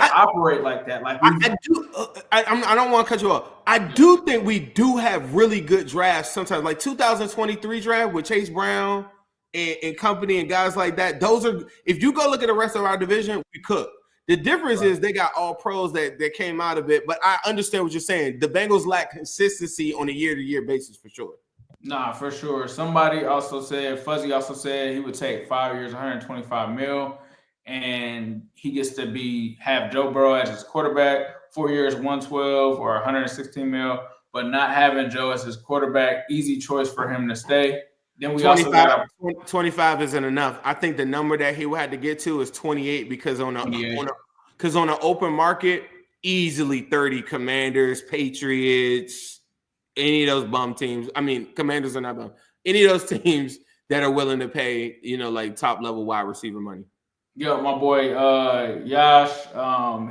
operate like that. Like I don't want to cut you off. I do think we do have really good drafts sometimes, like 2023 draft with Chase Brown and company and guys like that. Those are, if you go look at the rest of our division, we cook. The difference is they got all pros that came out of it. But I understand what you're saying. The Bengals lack consistency on a year-to-year basis for sure. Nah, for sure. Fuzzy also said he would take 5 years, 125 mil. And he gets to have Joe Burrow as his quarterback, 4 years, 112 or 116 mil, but not having Joe as his quarterback, easy choice for him to stay. Then we 25 isn't enough. I think the number that he had to get to is 28 because Because on an open market, easily 30 Commanders, Patriots, any of those bum teams. I mean, Commanders are not bum. Any of those teams that are willing to pay, like top level wide receiver money. Yo, my boy Yash,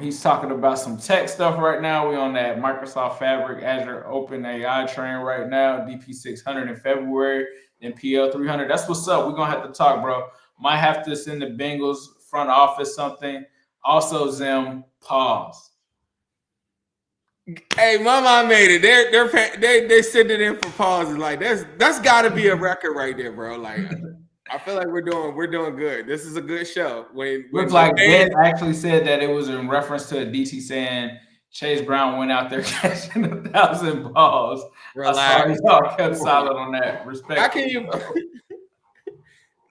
he's talking about some tech stuff right now. We on that Microsoft Fabric Azure Open AI train right now. DP 600 in February, then PL 300. That's what's up. We're gonna have to talk, bro. Might have to send the Bengals front office something. Also, Zim, pause. Hey, my mom made it. They send it in for pauses. Like that's got to be a record right there, bro. Like I feel like we're doing good. This is a good show. Looks like Ben actually said that it was in reference to Aditi saying Chase Brown went out there catching 1,000 balls. Sorry, y'all kept silent on that. Respect. How can you?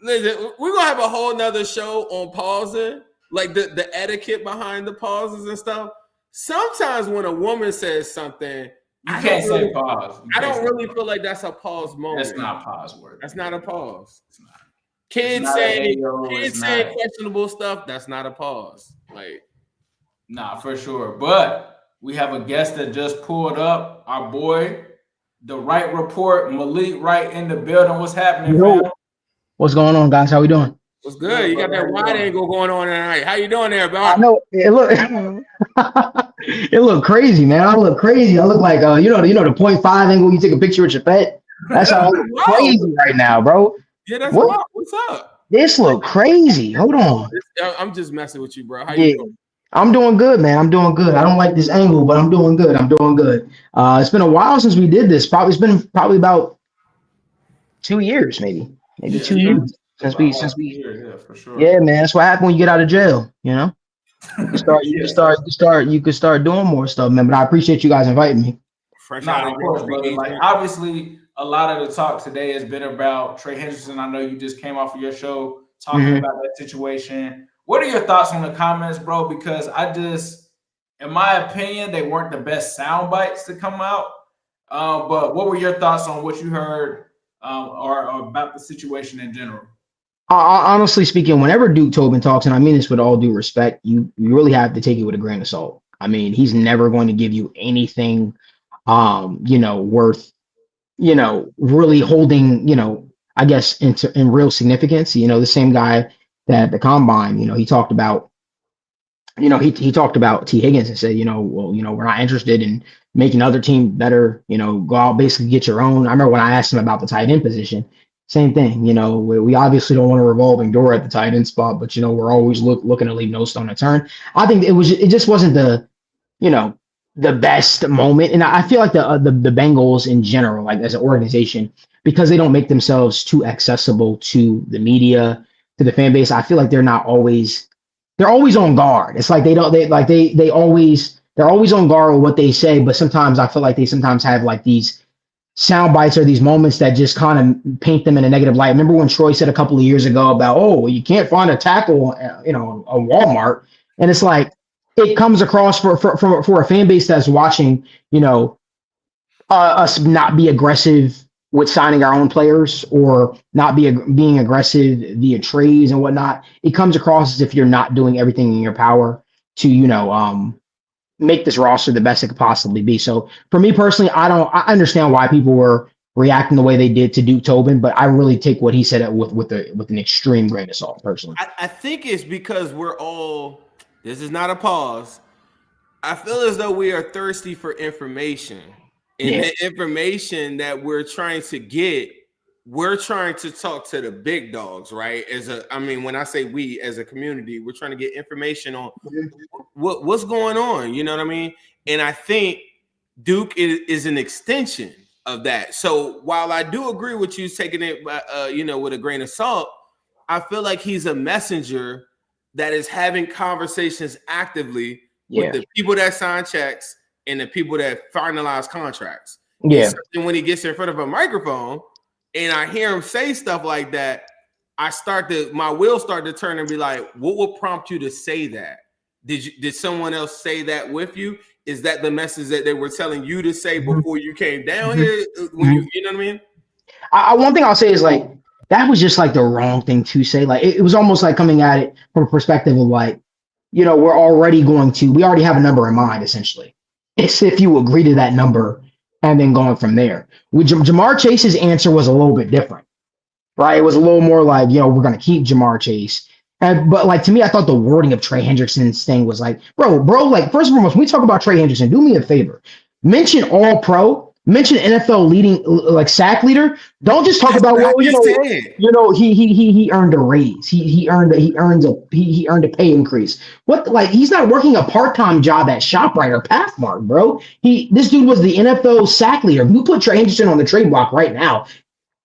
Listen, we're gonna have a whole nother show on pausing, like the etiquette behind the pauses and stuff. Sometimes when a woman says something, you can't say pause. I don't really feel like that's a pause moment. That's not pause word. That's not a pause. It's not. Kids saying questionable stuff, that's not a pause. Like, nah, for sure. But we have a guest that just pulled up. Our boy, the Wright Report, Malik Wright in the building. What's happening, fam? What's going on, guys? How we doing? What's good? You got that wide angle going on tonight. How you doing there, bro? I know it look it look crazy, man. I look crazy. I look like the 0.5 angle you take a picture with your pet. That's how I look crazy right now, bro. Yeah, that's what? What's up? This look crazy. Hold on. I'm just messing with you, bro. How you doing? I'm doing good, man. I'm doing good. I don't like this angle, but I'm doing good. It's been a while since we did this. It's been about 2 years, maybe 2 years. Since we for sure. Yeah, man, that's what happened when you get out of jail, You could start doing more stuff, man. But I appreciate you guys inviting me. Of course, brother. Like obviously, a lot of the talk today has been about Trey Hendrickson. I know you just came off of your show talking about that situation. What are your thoughts on the comments, bro? Because in my opinion, they weren't the best sound bites to come out. But what were your thoughts on what you heard or about the situation in general? Honestly speaking, whenever Duke Tobin talks, and I mean this with all due respect, you really have to take it with a grain of salt. I mean, he's never going to give you anything, worth, really holding, I guess in real significance. The same guy that at the combine, he talked about, he talked about T. Higgins and said, we're not interested in making other team better. Go out, basically get your own. I remember when I asked him about the tight end position. Same thing, we obviously don't want a revolving door at the tight end spot, but we're always looking to leave no stone unturned. I think it just wasn't the best moment, and I feel like the Bengals in general, like as an organization, because they don't make themselves too accessible to the media, to the fan base. I feel like they're always on guard. It's like they're always on guard with what they say, but sometimes I feel like they sometimes have like these sound bites or these moments that just kind of paint them in a negative light. Remember when Troy said a couple of years ago about, you can't find a tackle, on Walmart. And it's like, it comes across for a fan base that's watching, us not be aggressive with signing our own players or not being aggressive via trades and whatnot. It comes across as if you're not doing everything in your power to, make this roster the best it could possibly be. So for me personally, I understand why people were reacting the way they did to Duke Tobin, but I really take what he said with an extreme grain of salt personally. I think it's because this is not a pause. I feel as though we are thirsty for information. And the information that we're trying to get, we're trying to talk to the big dogs, right? When I say we as a community, we're trying to get information on what's going on. You know what I mean? And I think Duke is an extension of that. So while I do agree with you taking it, with a grain of salt, I feel like he's a messenger that is having conversations actively with the people that sign checks and the people that finalize contracts. Yeah. And when he gets in front of a microphone and I hear him say stuff like that, my wheels start to turn and be like, what would prompt you to say that? Did someone else say that with you? Is that the message that they were telling you to say before you came down here? You know what I mean? One thing I'll say is like, that was just like the wrong thing to say. Like it was almost like coming at it from a perspective of like, you know, we already have a number in mind, essentially. It's if you agree to that number and then going from there. With Jamar Chase's answer was a little bit different, right? It was a little more like, you know, we're going to keep Jamar Chase. But like, to me, I thought the wording of Trey Hendrickson's thing was like, bro, like, first and foremost, when we talk about Trey Hendrickson, do me a favor. Mention all pro, mention NFL leading, like sack leader. Don't just talk about, well, he earned a raise. He earned a pay increase. What, like, he's not working a part-time job at ShopRite or Pathmark, bro. This dude was the NFL sack leader. If you put Trey Hendrickson on the trade block right now,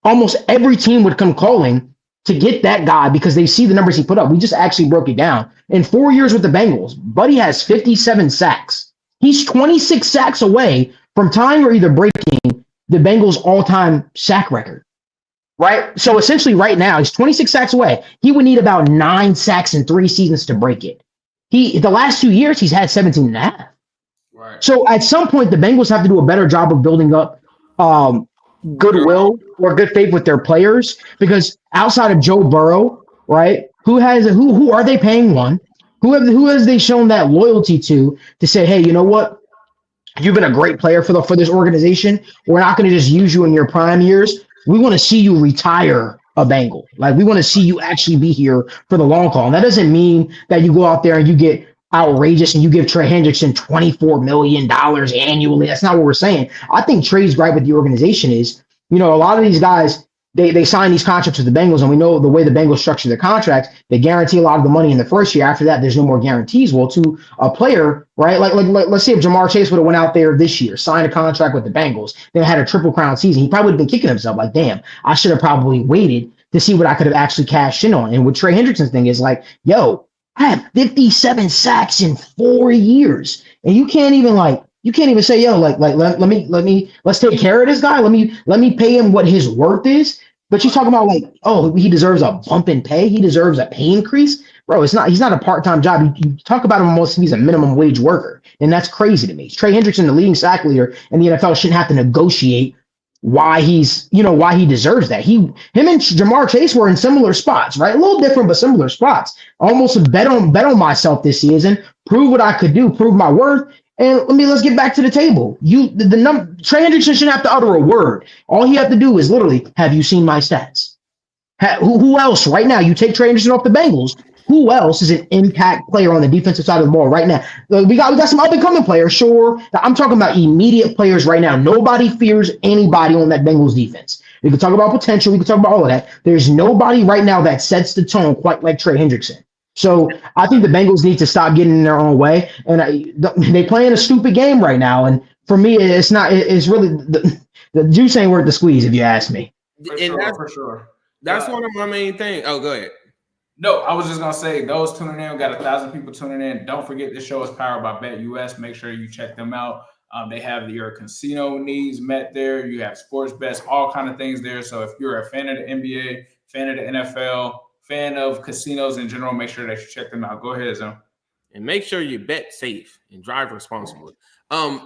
almost every team would come calling to get that guy because they see the numbers he put up. We just actually broke it down. In 4 years with the Bengals, Buddy has 57 sacks. He's 26 sacks away from tying or either breaking the Bengals all-time sack record, right? So essentially right now, he's 26 sacks away. He would need about 9 sacks in 3 seasons to break it. The last 2 years, he's had 17 and a half. Right. So at some point, the Bengals have to do a better job of building up goodwill or good faith with their players, because outside of Joe Burrow, right? Who are they paying one? Who has they shown that loyalty to say, hey, you know what? You've been a great player for this organization. We're not going to just use you in your prime years. We want to see you retire a Bengal. Like, we want to see you actually be here for the long haul. And that doesn't mean that you go out there and you get outrageous and you give Trey Hendrickson $24 million annually. That's not what we're saying. I think Trey's gripe with the organization is, you know, a lot of these guys, they sign these contracts with the Bengals, and we know the way the Bengals structure their contracts, they guarantee a lot of the money in the first year. After that, there's no more guarantees. Well, to a player, right? Like let's say if Jamar Chase would have went out there this year, signed a contract with the Bengals, then had a Triple Crown season, he probably would have been kicking himself like, damn, I should have probably waited to see what I could have actually cashed in on. And what Trey Hendrickson's thing is like, yo, I have 57 sacks in 4 years, and you can't even say, yo, let's take care of this guy. Let me pay him what his worth is. But you're talking about like, oh, he deserves a bump in pay. He deserves a pay increase. Bro, he's not a part-time job. You talk about him almost, he's a minimum wage worker. And that's crazy to me. Trey Hendrickson, the leading sack leader in the NFL, shouldn't have to negotiate why he deserves that. Him and Jamar Chase were in similar spots, right? A little different, but similar spots. Almost bet on myself this season, prove what I could do, prove my worth. And let's get back to the table. Trey Hendrickson shouldn't have to utter a word. All he have to do is literally, have you seen my stats? Who else right now? You take Trey Hendrickson off the Bengals. Who else is an impact player on the defensive side of the ball right now? We got some up and coming players, sure. I'm talking about immediate players right now. Nobody fears anybody on that Bengals defense. We can talk about potential. We can talk about all of that. There's nobody right now that sets the tone quite like Trey Hendrickson. So I think the Bengals need to stop getting in their own way, and they playing a stupid game right now. And for me, it's not. It's really the juice ain't worth the squeeze, if you ask me. For sure. That's one of my main things. Oh, go ahead. No, I was just gonna say, those tuning in, we got 1,000 people tuning in. Don't forget, this show is powered by BETUS. Make sure you check them out. They have your casino needs met there. You have sports bets, all kind of things there. So if you're a fan of the NBA, fan of the NFL, fan of casinos in general, make sure that you check them out. Go ahead, Zone. And make sure you bet safe and drive responsibly. Hey,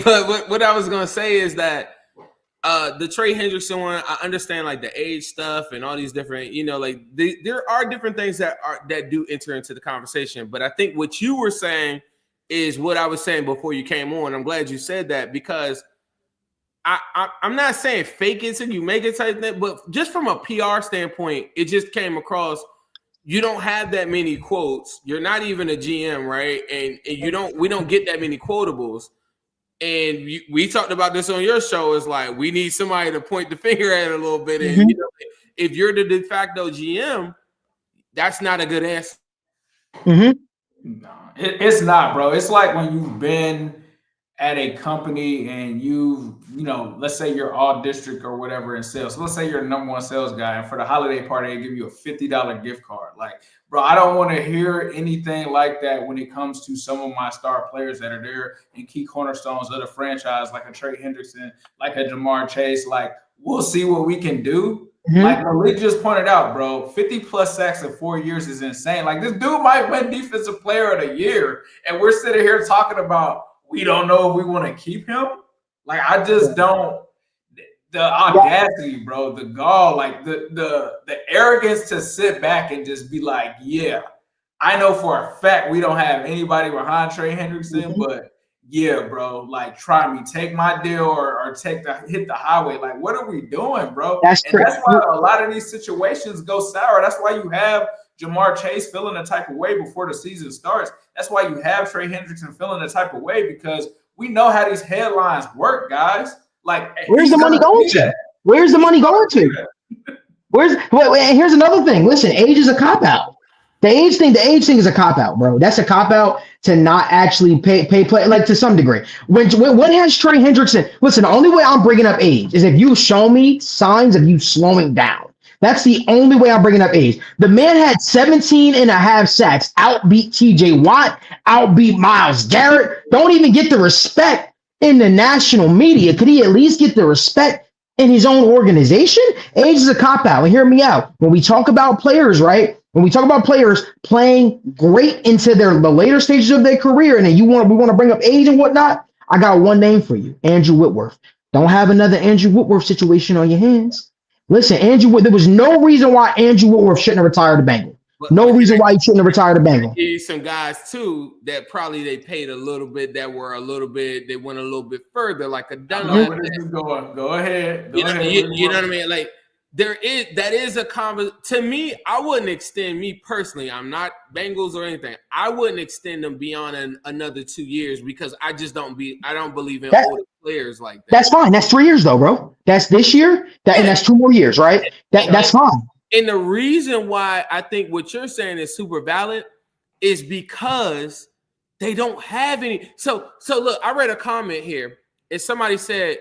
but what I was gonna say is that the Trey Hendrickson one, I understand like the age stuff and all these different, like there are different things that do enter into the conversation. But I think what you were saying is what I was saying before you came on. I'm glad you said that, because I'm not saying fake it till you make it type thing, but just from a PR standpoint, it just came across. You don't have that many quotes. You're not even a GM, right? And we don't get that many quotables. And we talked about this on your show. It's like we need somebody to point the finger at it a little bit. And if you're the de facto GM, that's not a good answer. Mm-hmm. No, it's not, bro. It's like when you've been at a company and let's say you're all district or whatever in sales. So let's say you're the number one sales guy, and for the holiday party, they give you a $50 gift card. Like, bro, I don't want to hear anything like that when it comes to some of my star players that are there and key cornerstones of the franchise, like a Trey Hendrickson, like a Jamar Chase. Like, we'll see what we can do. Mm-hmm. Like Malik just pointed out, bro, 50 plus sacks in 4 years is insane. Like, this dude might win defensive player of the year, and we're sitting here talking about we don't know if we want to keep him. Like, I just don't. the audacity, bro, the gall, like the arrogance to sit back and just be like, yeah, I know for a fact we don't have anybody behind Trey Hendrickson, but yeah, bro, like try me, take my deal or hit the highway. Like, what are we doing, bro? That's why a lot of these situations go sour. That's why you have Jamar Chase feeling a type of way before the season starts. That's why you have Trey Hendrickson feeling a type of way, because we know how these headlines work, guys. Like, where's the money going to? Where's the money going to? Here's another thing. Listen, age is a cop-out. The age thing is a cop-out, bro. That's a cop-out to not actually pay play, like, to some degree. When what has Trey Hendrickson? Listen, the only way I'm bringing up age is if you show me signs of you slowing down. That's the only way I'm bringing up age. The man had 17 and a half sacks, outbeat TJ Watt, outbeat Myles Garrett. Don't even get the respect in the national media. Could he at least get the respect in his own organization? Age is a cop-out. And hear me out. When we talk about players, right? When we talk about players playing great into the later stages of their career, and then we want to bring up age and whatnot, I got one name for you, Andrew Whitworth. Don't have another Andrew Whitworth situation on your hands. Listen, there was no reason why Andrew Whitworth shouldn't have retired a Bengal. No reason why he shouldn't have retired a Bengal. Some guys too that probably they paid a little bit, they went a little bit further, like a Dunlap. Go ahead. You know what I mean? Like that is a to me. I wouldn't extend me personally. I'm not Bengals or anything. I wouldn't extend them beyond another 2 years because I don't believe in older players like that. That's fine. That's 3 years though, bro. That's this year. And that's 2 more years, right? That's fine. And the reason why I think what you're saying is super valid is because they don't have any. So look, I read a comment here. And somebody said,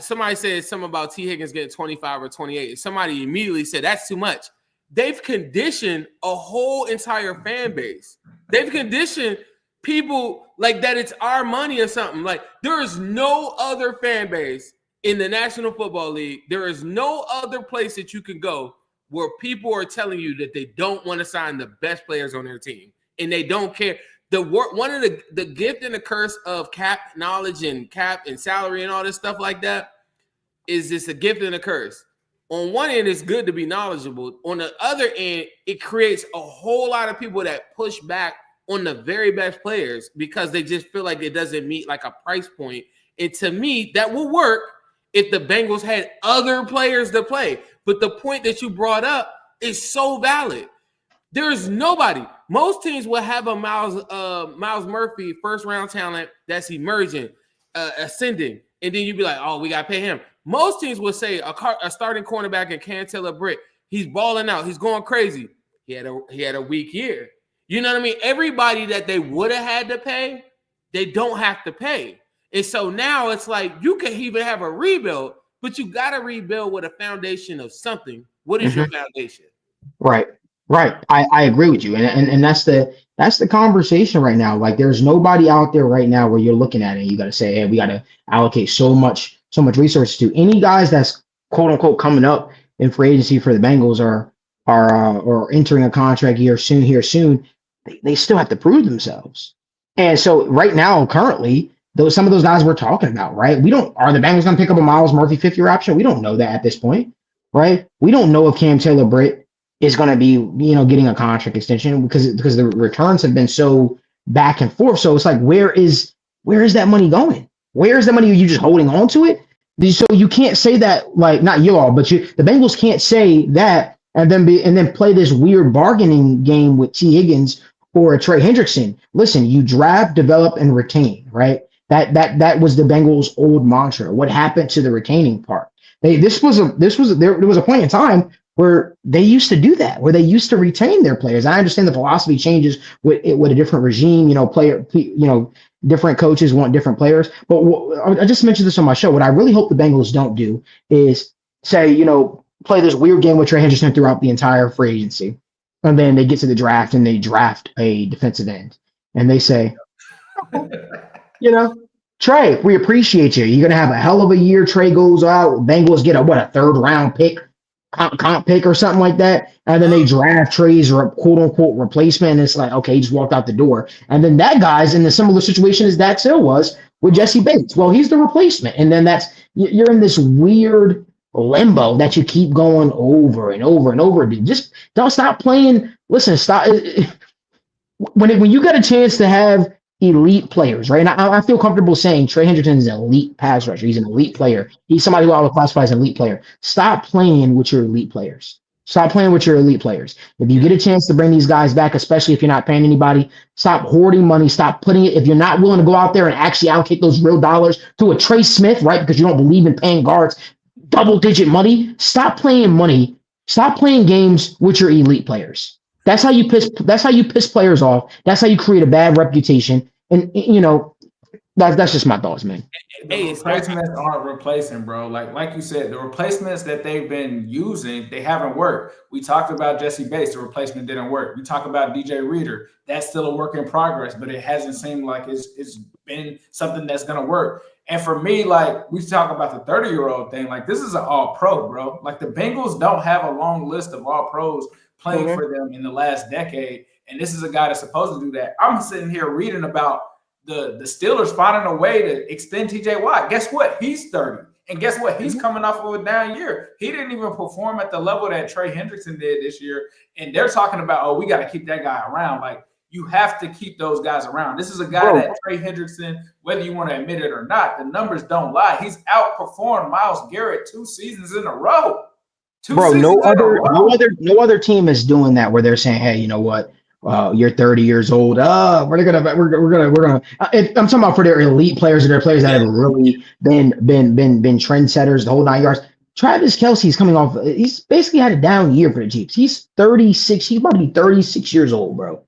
somebody said something about T. Higgins getting 25 or 28. Somebody immediately said that's too much. They've conditioned a whole entire fan base. They've conditioned people like that it's our money or something. Like, there is no other fan base in the National Football League. There is no other place that you can go where people are telling you that they don't want to sign the best players on their team and they don't care. One of the gift and the curse of cap knowledge and cap and salary and all this stuff like that is it's a gift and a curse. On one end, it's good to be knowledgeable. On the other end, it creates a whole lot of people that push back on the very best players because they just feel like it doesn't meet like a price point. And to me, that will work if the Bengals had other players to play. But the point that you brought up is so valid. There's nobody. Most teams will have a Miles Murphy first round talent that's emerging, ascending, and then you'd be like, oh, we got to pay him. Most teams will say a starting cornerback in Cantella Britt, he's balling out, he's going crazy. He had a weak year. You know what I mean? Everybody that they would have had to pay, they don't have to pay. And so now it's like you can even have a rebuild, but you got to rebuild with a foundation of something. What is your foundation? Right. I agree with you. And that's the conversation right now. Like, there's nobody out there right now where you're looking at it and you got to say, hey, we got to allocate so much resources to any guys that's quote unquote coming up in free agency for the Bengals or entering a contract year soon. They still have to prove themselves. And so right now, currently, some of those guys we're talking about, right? Are the Bengals going to pick up a Miles Murphy 5th-year option? We don't know that at this point, right? We don't know if Cam Taylor Britt is going to be, getting a contract extension because the returns have been so back and forth. So it's like, where is that money going? Where is the money? Are you just holding on to it? So you can't say that, like, not you all, but the Bengals can't say that and then play this weird bargaining game with T. Higgins or Trey Hendrickson. Listen, you draft, develop, and retain, right? That was the Bengals' old mantra. What happened to the retaining part? There was a point in time where they used to do that, where they used to retain their players. I understand the philosophy changes with a different regime, different coaches want different players. But I just mentioned this on my show. What I really hope the Bengals don't do is say, play this weird game with Trey Hendrickson throughout the entire free agency. And then they get to the draft and they draft a defensive end. And they say, Trey, we appreciate you. You're going to have a hell of a year. Trey goes out. Bengals get a 3rd round pick. comp pick or something like that, and then they draft Trey's quote unquote replacement, and it's like, okay, he just walked out the door. And then that guy's in a similar situation as Dax Hill was with Jesse Bates. Well, he's the replacement, and then you're in this weird limbo that you keep going over and over and over. Dude, just don't stop playing. Listen, stop. When you get a chance to have elite players, right? And I feel comfortable saying Trey Hendrickson is an elite pass rusher. He's an elite player. He's somebody who I would classify as an elite player. Stop playing with your elite players. Stop playing with your elite players. If you get a chance to bring these guys back, especially if you're not paying anybody, stop hoarding money. Stop putting it. If you're not willing to go out there and actually allocate those real dollars to a Trey Smith, right? Because you don't believe in paying guards double-digit money. Stop playing money. Stop playing games with your elite players. That's how you piss. That's how you piss players off. That's how you create a bad reputation. And that's just my thoughts, man. The replacements aren't replacing, bro. Like you said, the replacements that they've been using, they haven't worked. We talked about Jesse Bates, the replacement didn't work. We talk about DJ Reader, that's still a work in progress, but it hasn't seemed like it's been something that's gonna work. And for me, like we talk about the 30-year-old thing, like this is an all-pro, bro. Like the Bengals don't have a long list of all-pros playing for them in the last decade, and this is a guy that's supposed to do that. I'm sitting here reading about the Steelers finding a way to extend TJ Watt. Guess what? He's 30. And guess what? He's coming off of a down year. He didn't even perform at the level that Trey Hendrickson did this year. And they're talking about, oh, we got to keep that guy around. Like, you have to keep those guys around. This is a guy that Trey Hendrickson, whether you want to admit it or not, the numbers don't lie. He's outperformed Myles Garrett 2 seasons in a row. No other team is doing that where they're saying, hey, you know what? You're 30 years old. We're gonna. I'm talking about for their elite players or their players that have really been trendsetters the whole 9 yards. Travis Kelce's coming off. He's basically had a down year for the Chiefs. He's 36. He's about to be 36 years old, bro.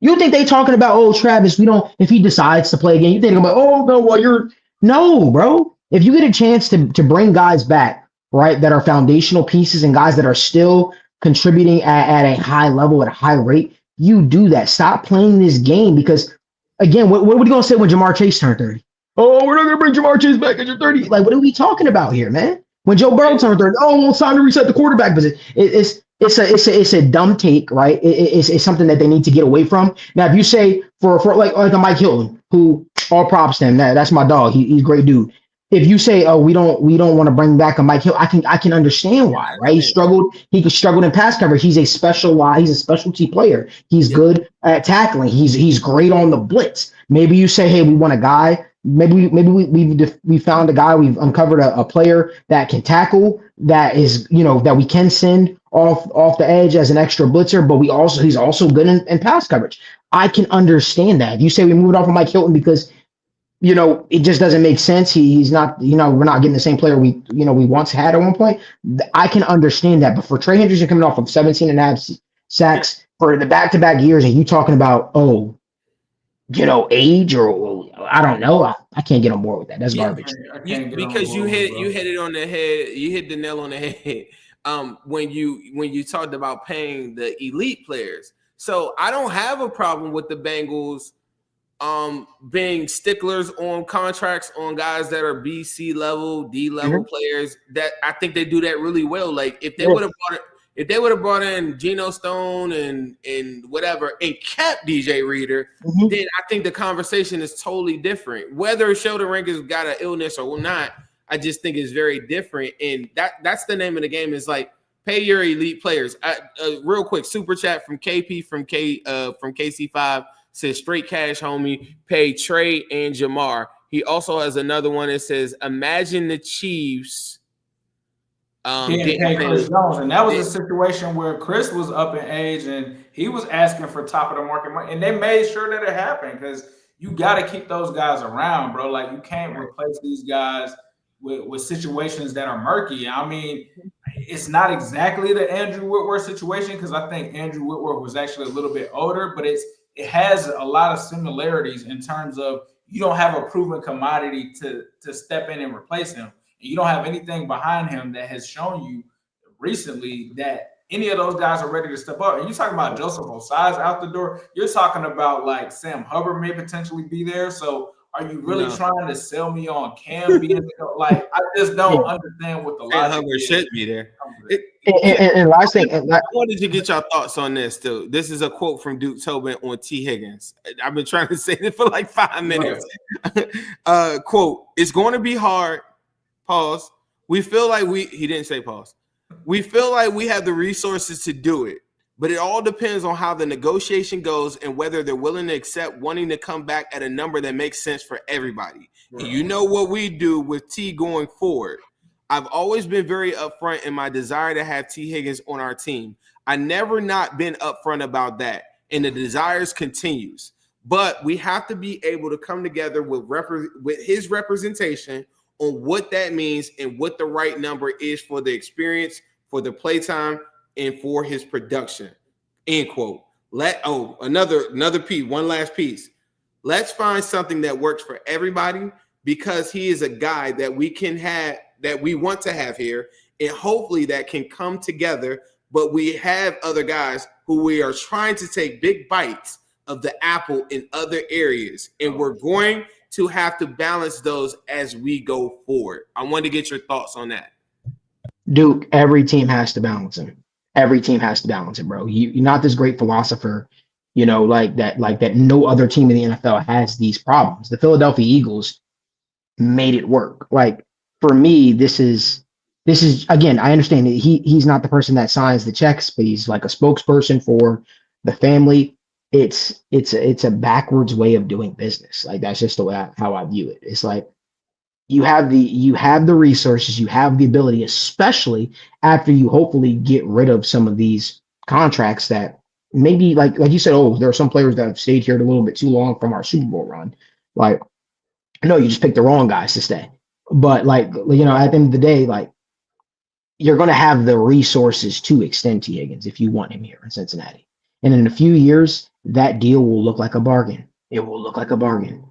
You think they talking about, oh, Travis, if he decides to play again, you think about, oh no, well no, bro. If you get a chance to bring guys back, right, that are foundational pieces and guys that are still contributing at a high level, at a high rate, you do that. Stop playing this game because, again, what are you going to say when Jamar Chase turned 30? Oh, we're not going to bring Jamar Chase back at you're 30. Like, what are we talking about here, man? When Joe Burrow turned 30, oh, well, it's time to reset the quarterback position. It's a dumb take, right? It's something that they need to get away from. Now, if you say for like a Mike Hilton, who all props to him, that's my dog. He's a great dude. If you say, oh, we don't want to bring back a Mike Hill, I can understand why, right? He struggled in pass coverage. He's a specialty player. He's good at tackling. He's great on the blitz. Maybe you say, hey, we want a guy. Maybe we found a guy. We've uncovered a player that can tackle, that is, that we can send off the edge as an extra blitzer, but he's also good in pass coverage. I can understand that. If you say we moved off of Mike Hilton because it just doesn't make sense. He's not, we're not getting the same player we once had at one point. I can understand that. But for Trey Hendrickson coming off of 17 and a half sacks for the back-to-back years, and you talking about, age or I don't know. I can't get on board with that. That's garbage. Because you hit it on the head. You hit the nail on the head. When you talked about paying the elite players. So I don't have a problem with the Bengals being sticklers on contracts on guys that are B, C level, D level players. That I think they do that really well. Like if they would have brought in Geno Stone and whatever and kept DJ Reader, then I think the conversation is totally different. Whether Sheldon Rankins got an illness or not, I just think it's very different. And that's the name of the game, is like pay your elite players. Real quick, super chat from KP from KC5. Says straight cash, homie. Pay Trey and Jamar. He also has another one that says, imagine the Chiefs getting paid Chris Jones. And that was a situation where Chris was up in age and he was asking for top of the market money. And they made sure that it happened because you got to keep those guys around, bro. Like you can't replace these guys with situations that are murky. I mean, it's not exactly the Andrew Whitworth situation because I think Andrew Whitworth was actually a little bit older, but it has a lot of similarities in terms of you don't have a proven commodity to step in and replace him. And you don't have anything behind him that has shown you recently that any of those guys are ready to step up. And you're talking about Joseph Ossai's out the door. You're talking about like Sam Hubbard may potentially be there. So Are you really No. trying to sell me on Cam being like? I just don't understand what the Trey logic Hubbard is. should be there. And last thing, I wanted to get your thoughts on this too. This is a quote from Duke Tobin on T. Higgins. I've been trying to say this for like 5 minutes. Quote, it's going to be hard. Pause. We feel like he didn't say pause. We feel like we have the resources to do it, but it all depends on how the negotiation goes and whether they're willing to accept wanting to come back at a number that makes sense for everybody. Right. And you know what we do with T going forward. I've always been very upfront in my desire to have T. Higgins on our team. I never not been upfront about that, and the desires continues. But we have to be able to come together with his representation on what that means and what the right number is for the experience, for the playtime, and for his production. End quote. Another piece, one last piece. Let's find something that works for everybody because he is a guy that we can have, that we want to have here, and hopefully that can come together. But we have other guys who we are trying to take big bites of the apple in other areas, and we're going to have to balance those as we go forward. I want to get your thoughts on that. Duke, every team has to balance him. Every team has to balance it, bro. You're not this great philosopher, like that no other team in the NFL has these problems. The Philadelphia Eagles made it work. Like, for me, this is again, I understand that he's not the person that signs the checks, but he's like a spokesperson for the family. It's a backwards way of doing business. Like, that's just the way how I view it. It's like you have the resources, you have the ability, especially after you hopefully get rid of some of these contracts that maybe like you said, there are some players that have stayed here a little bit too long from our Super Bowl run. Like, no, you just picked the wrong guys to stay. But like, at the end of the day, like, you're going to have the resources to extend T. Higgins if you want him here in Cincinnati. And in a few years, that deal will look like a bargain. It will look like a bargain,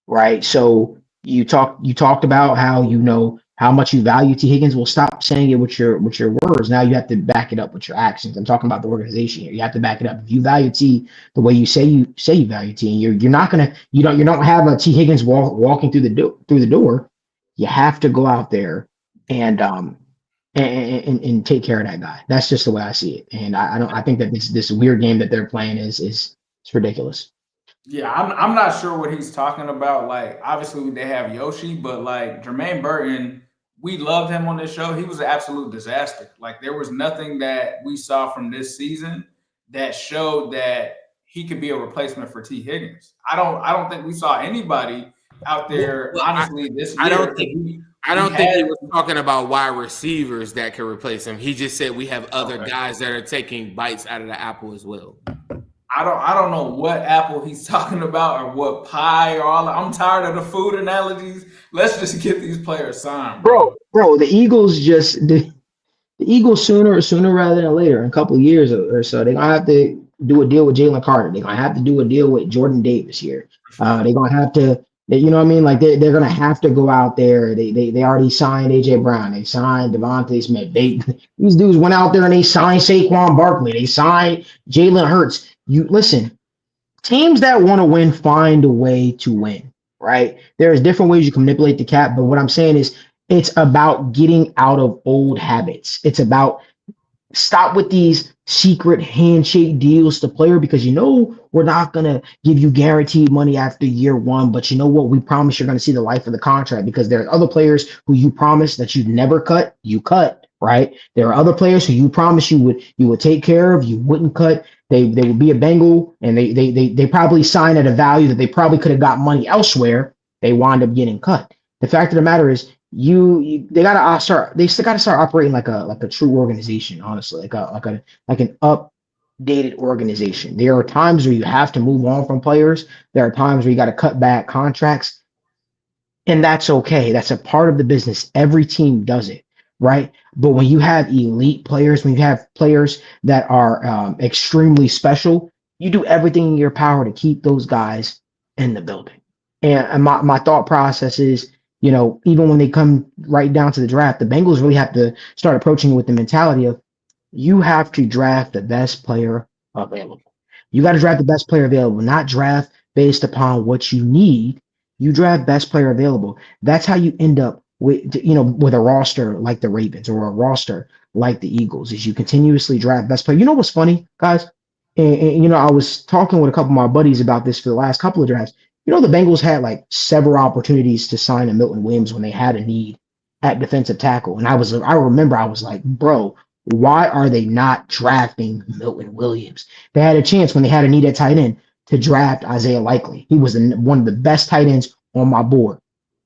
right? So you talked about how much you value T. Higgins. Well, stop saying it with your words. Now you have to back it up with your actions. I'm talking about the organization here. You have to back it up. If you value T the way you say you value T, and you're not gonna you don't have a T. Higgins walking through the door. You have to go out there and take care of that guy. That's just the way I see it. And I think that this weird game that they're playing is ridiculous. Yeah, I'm not sure what he's talking about. Like, obviously they have Yoshi, but like Jermaine Burton, we loved him on this show. He was an absolute disaster. Like, there was nothing that we saw from this season that showed that he could be a replacement for T. Higgins. I don't think we saw anybody out there, honestly, this year. I don't think he was talking about wide receivers that could replace him. He just said we have other guys that are taking bites out of the apple as well. I don't know what apple he's talking about or what pie or all. I'm tired of the food analogies. Let's just get these players signed, bro. Bro, the Eagles the Eagles sooner rather than later, in a couple of years or so, they're gonna have to do a deal with Jalen Carter. They're gonna have to do a deal with Jordan Davis here. They're gonna have to. You know what I mean? Like, they're going to have to go out there. They already signed A.J. Brown. They signed Devontae Smith. These dudes went out there and they signed Saquon Barkley. They signed Jalen Hurts. You listen, teams that want to win find a way to win, right? There's different ways you can manipulate the cap, but what I'm saying is it's about getting out of old habits. It's about stop with these secret handshake deals to player, because we're not going to give you guaranteed money after year one, but you know what? We promise you're going to see the life of the contract, because there are other players who you promised that you'd never cut, you cut, right? There are other players who you promised you would take care of, you wouldn't cut. They would be a Bengal, and they probably signed at a value that they probably could have got money elsewhere. They wind up getting cut. The fact of the matter is, they still got to start operating like a true organization, honestly, like an updated organization. There are times where you have to move on from players. There are times where you got to cut back contracts, and that's okay. That's a part of the business. Every team does it, right? But when you have elite players, when you have players that are extremely special, you do everything in your power to keep those guys in the building. And my thought process is, even when they come right down to the draft, the Bengals really have to start approaching it with the mentality of, you have to draft the best player available. You got to draft the best player available, not draft based upon what you need. You draft best player available. That's how you end up with a roster like the Ravens or a roster like the Eagles, is you continuously draft best player. You know what's funny, guys? And I was talking with a couple of my buddies about this for the last couple of drafts. The Bengals had like several opportunities to sign a Milton Williams when they had a need at defensive tackle. And I remember I was like, bro, why are they not drafting Milton Williams? They had a chance when they had a need at tight end to draft Isaiah Likely. He was one of the best tight ends on my board.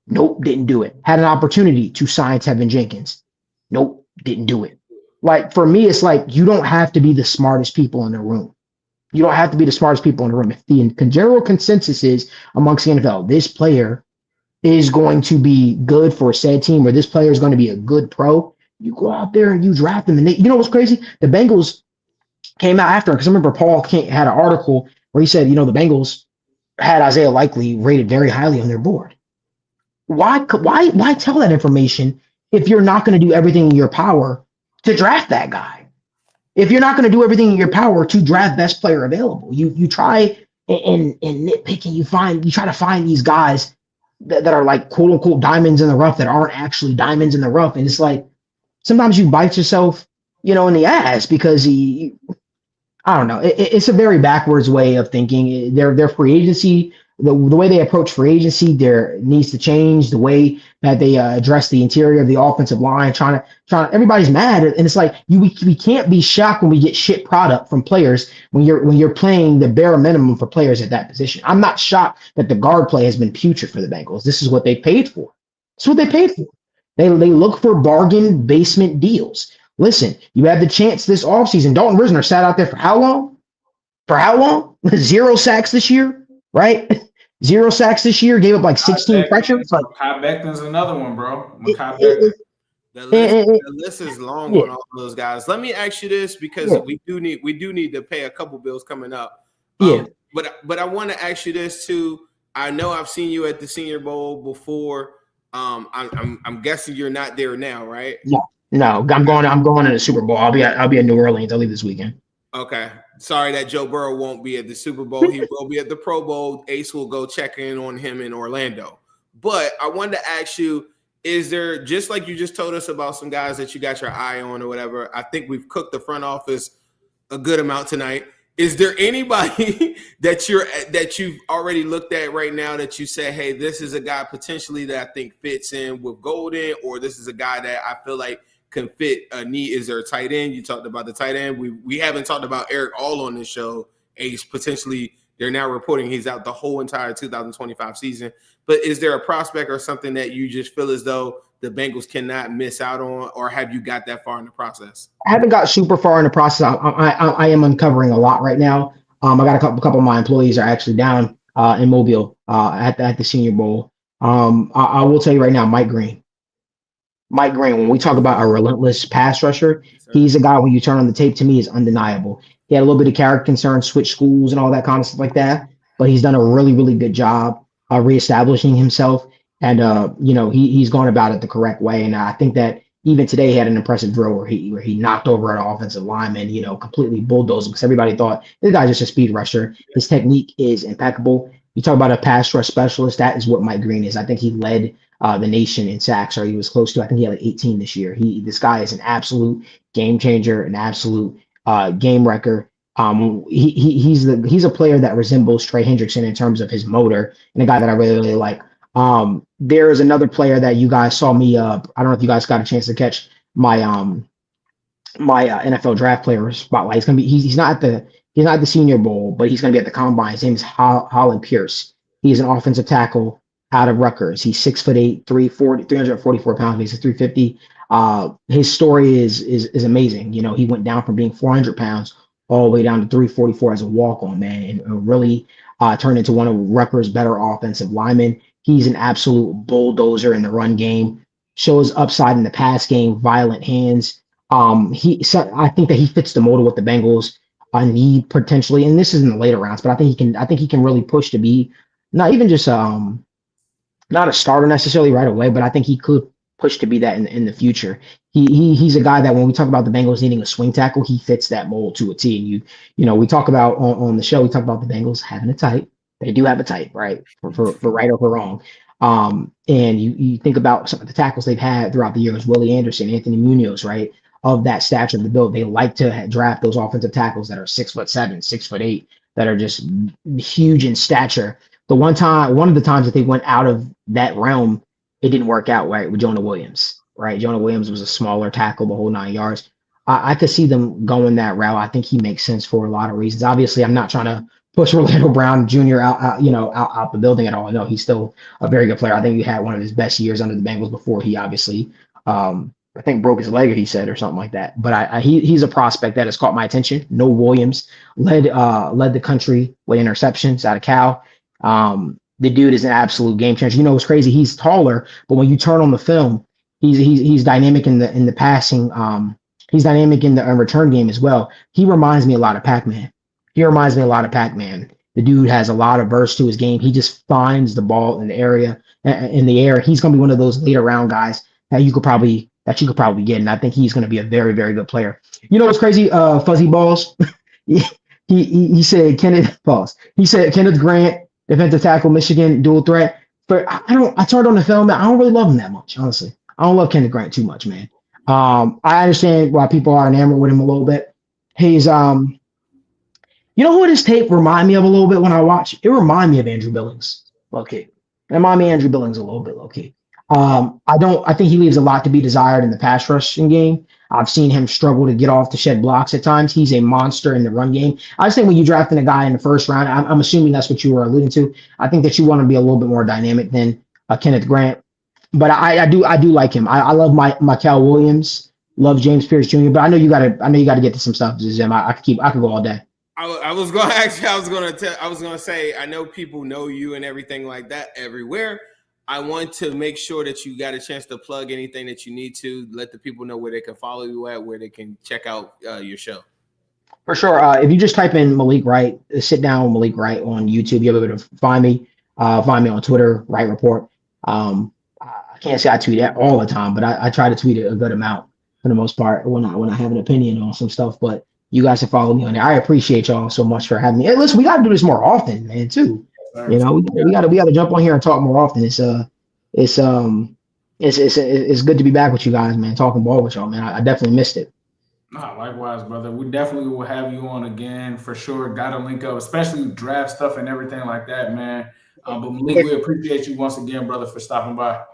Nope, didn't do it. Had an opportunity to sign Tevin Jenkins. Nope, didn't do it. Like, for me, it's like you don't have to be the smartest people in the room. You don't have to be the smartest people in the room. If the general consensus is amongst the NFL, this player is going to be good for said team, or this player is going to be a good pro, you go out there and you draft them. And you know what's crazy? The Bengals came out after, because I remember Paul had an article where he said, the Bengals had Isaiah Likely rated very highly on their board. Why tell that information if you're not going to do everything in your power to draft that guy? If you're not going to do everything in your power to draft best player available, you try and nitpick, and you try to find these guys that are like quote unquote diamonds in the rough that aren't actually diamonds in the rough. And it's like, sometimes you bite yourself, in the ass, because I don't know. It's a very backwards way of thinking. Their free agency, the way they approach free agency, there needs to change. The way that they address the interior of the offensive line, trying to everybody's mad, and it's like we can't be shocked when we get shit product from players when you're playing the bare minimum for players at that position. I'm not shocked that the guard play has been putrid for the Bengals. This is what they paid for. It's what they paid for. They look for bargain basement deals. Listen, you had the chance this offseason. Dalton Risner sat out there for how long? 0 sacks this year, right? 0 sacks this year, gave up like 16 pressures. Like, Kai Becton's another one, bro. The list is long on all those guys. Let me ask you this, because we do need to pay a couple bills coming up. But I want to ask you this too. I know I've seen you at the Senior Bowl before. I'm guessing you're not there now, right? No, I'm going to the Super Bowl. I'll be at New Orleans. I'll leave this weekend. Okay. Sorry that Joe Burrow won't be at the Super Bowl. He will be at the Pro Bowl. Ace will go check in on him in Orlando. But I wanted to ask you, is there, just like you just told us about some guys that you got your eye on or whatever, I think we've cooked the front office a good amount tonight. Is there anybody that you've already looked at right now that you say, hey, this is a guy potentially that I think fits in with Golden, or this is a guy that I feel like can fit a need? Is there a tight end? You talked about the tight end. We haven't talked about Eric All on this show. Ace, potentially, they're now reporting he's out the whole entire 2025 season. But is there a prospect or something that you just feel as though the Bengals cannot miss out on, or have you got that far in the process? I haven't got super far in the process. I am uncovering a lot right now. I got a couple of my employees are actually down in Mobile at the Senior Bowl. I will tell you right now, Mike Green, when we talk about a relentless pass rusher, he's a guy, when you turn on the tape, to me, is undeniable. He had a little bit of character concerns, switch schools and all that kind of stuff like that, but he's done a really, really good job reestablishing himself. And, he's going about it the correct way. And I think that even today he had an impressive drill where he knocked over an offensive lineman, completely bulldozed him, because everybody thought this guy's just a speed rusher. His technique is impeccable. You talk about a pass rush specialist, that is what Mike Green is. I think he led the nation in sacks, or he was close to. I think he had like 18 this year. This guy is an absolute game changer, an absolute game wrecker. He's a player that resembles Trey Hendrickson in terms of his motor, and a guy that I really, really like. There is another player that you guys saw me. I don't know if you guys got a chance to catch my NFL draft player spotlight. He's not at the Senior Bowl, but he's gonna be at the Combine. His name is Holland Pierce. He's an offensive tackle out of Rutgers. He's 6'8", 344 pounds. He's 350. His story is amazing. He went down from being 400 pounds all the way down to 344 as a walk-on, man, and really turned into one of Rutgers' better offensive linemen. He's an absolute bulldozer in the run game, shows upside in the pass game, violent hands. I think that he fits the mold of what the Bengals need potentially, and this is in the later rounds, but I think he can really push to be not even just not a starter necessarily right away, but I think he could push to be that in the future. He's a guy that when we talk about the Bengals needing a swing tackle, he fits that mold to a T. And we talk about on the show, we talk about the Bengals having a type. They do have a type, right? For right or for wrong. And you think about some of the tackles they've had throughout the years, Willie Anderson, Anthony Munoz, right? Of that stature of the build, they like to draft those offensive tackles that are 6'7", 6'8", that are just huge in stature. One of the times that they went out of that realm, it didn't work out, right? With Jonah Williams, right? Jonah Williams was a smaller tackle, the whole 9 yards. I could see them going that route. I think he makes sense for a lot of reasons. Obviously, I'm not trying to push Orlando Brown Jr. out the building at all. No, he's still a very good player. I think he had one of his best years under the Bengals before he obviously, I think broke his leg, he said, or something like that. But he's a prospect that has caught my attention. No Williams led the country with interceptions out of Cal. The dude is an absolute game changer. You know, it's crazy. He's taller, but when you turn on the film, he's dynamic in the passing. He's dynamic in the return game as well. He reminds me a lot of Pac-Man. The dude has a lot of burst to his game. He just finds the ball in the air. He's going to be one of those later round guys that you could probably get. And I think he's going to be a very, very good player. You know what's crazy? Fuzzy Balls. he said Kenneth Grant, defensive tackle, Michigan, dual threat. But I turned on the film. I don't really love him that much, honestly. I don't love Kenneth Grant too much, man. I understand why people are enamored with him a little bit. He's you know who his tape remind me of a little bit when I watch? It remind me of Andrew Billings, low-key. It remind me of Andrew Billings a little bit, low-key. I think he leaves a lot to be desired in the pass rushing game. I've seen him struggle to get off to shed blocks at times. He's a monster in the run game. I just think when you drafting a guy in the first round, I'm assuming that's what you were alluding to. I think that you want to be a little bit more dynamic than Kenneth Grant. But I do like him. I love Michael Williams, love James Pierce Jr. But I know you gotta get to some stuff, Zim. I could go all day. I was gonna say, I know people know you and everything like that everywhere. I want to make sure that you got a chance to plug anything that you need to. Let the people know where they can follow you at, where they can check out your show. For sure. If you just type in Malik Wright, sit down with Malik Wright on YouTube, you'll be able to find me. Find me on Twitter, Wright Report. I can't say I tweet all the time, but I try to tweet a good amount for the most part when I have an opinion on some stuff. But you guys can follow me on there. I appreciate y'all so much for having me. Hey, listen, we got to do this more often, man, too. You know, we got to jump on here and talk more often. It's good to be back with you guys, man. Talking ball with y'all, man. I definitely missed it. Nah, likewise, brother. We definitely will have you on again for sure. Got to link up, especially draft stuff and everything like that, man. But Malik, we appreciate you once again, brother, for stopping by.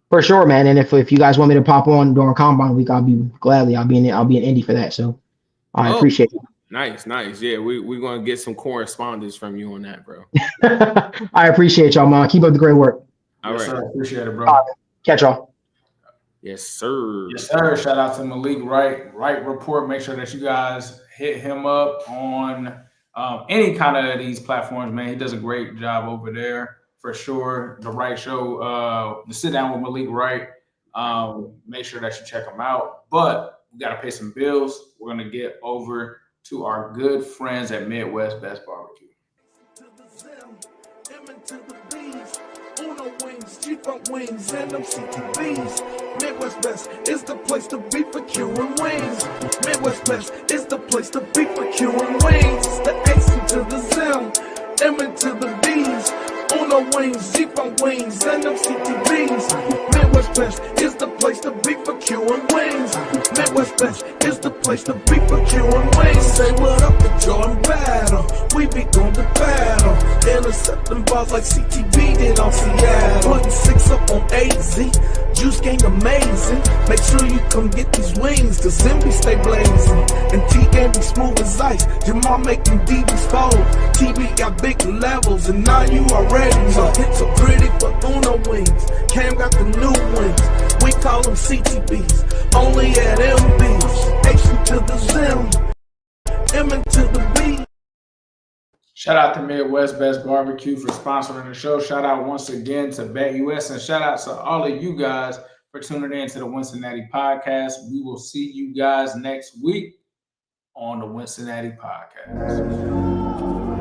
For sure, man. And if you guys want me to pop on during Combine Week, I'll be in Indy for that. So I appreciate it. Nice. Yeah, we're going to get some correspondence from you on that, bro. I appreciate y'all, man. Keep up the great work. All right. Sir, appreciate it, bro. Catch y'all. Yes, sir. Yes, sir. Shout out to Malik Wright Report. Make sure that you guys hit him up on any kind of these platforms, man. He does a great job over there for sure. The Wright Show, the sit down with Malik Wright. Make sure that you check him out. But we got to pay some bills. We're going to get over to our good friends at Midwest Best Barbecue. Wings and them CTBs. Midwest Best is the place to be for queuing wings. Midwest Best is the place to be for queuing wings. It's the Ace into the Zim, M into the B's. Uno wings, Jeep on wings, and them CTBs. Midwest Best is the place to be for queuing wings. Midwest Best is the place to be for queuing wings. Say what up to Jordan Battle. We be going to battle. Intercepting balls like CTB did on Seattle. Putting 6 up on AZ. Juice game amazing. Make sure you come get these wings, cause Zimby stay blazing. And T-Game be smooth as ice. Jamal making DBs fold. TB got big levels, and now you already know. So pretty for Uno wings. Cam got the new wings. We call them CTBs. Only at MBs. H to the Zim. M into the B. Shout out to Midwest Best Barbecue for sponsoring the show. Shout out once again to BETUS, and shout out to all of you guys for tuning in to the Wincinnati podcast. We will see you guys next week on the Wincinnati podcast.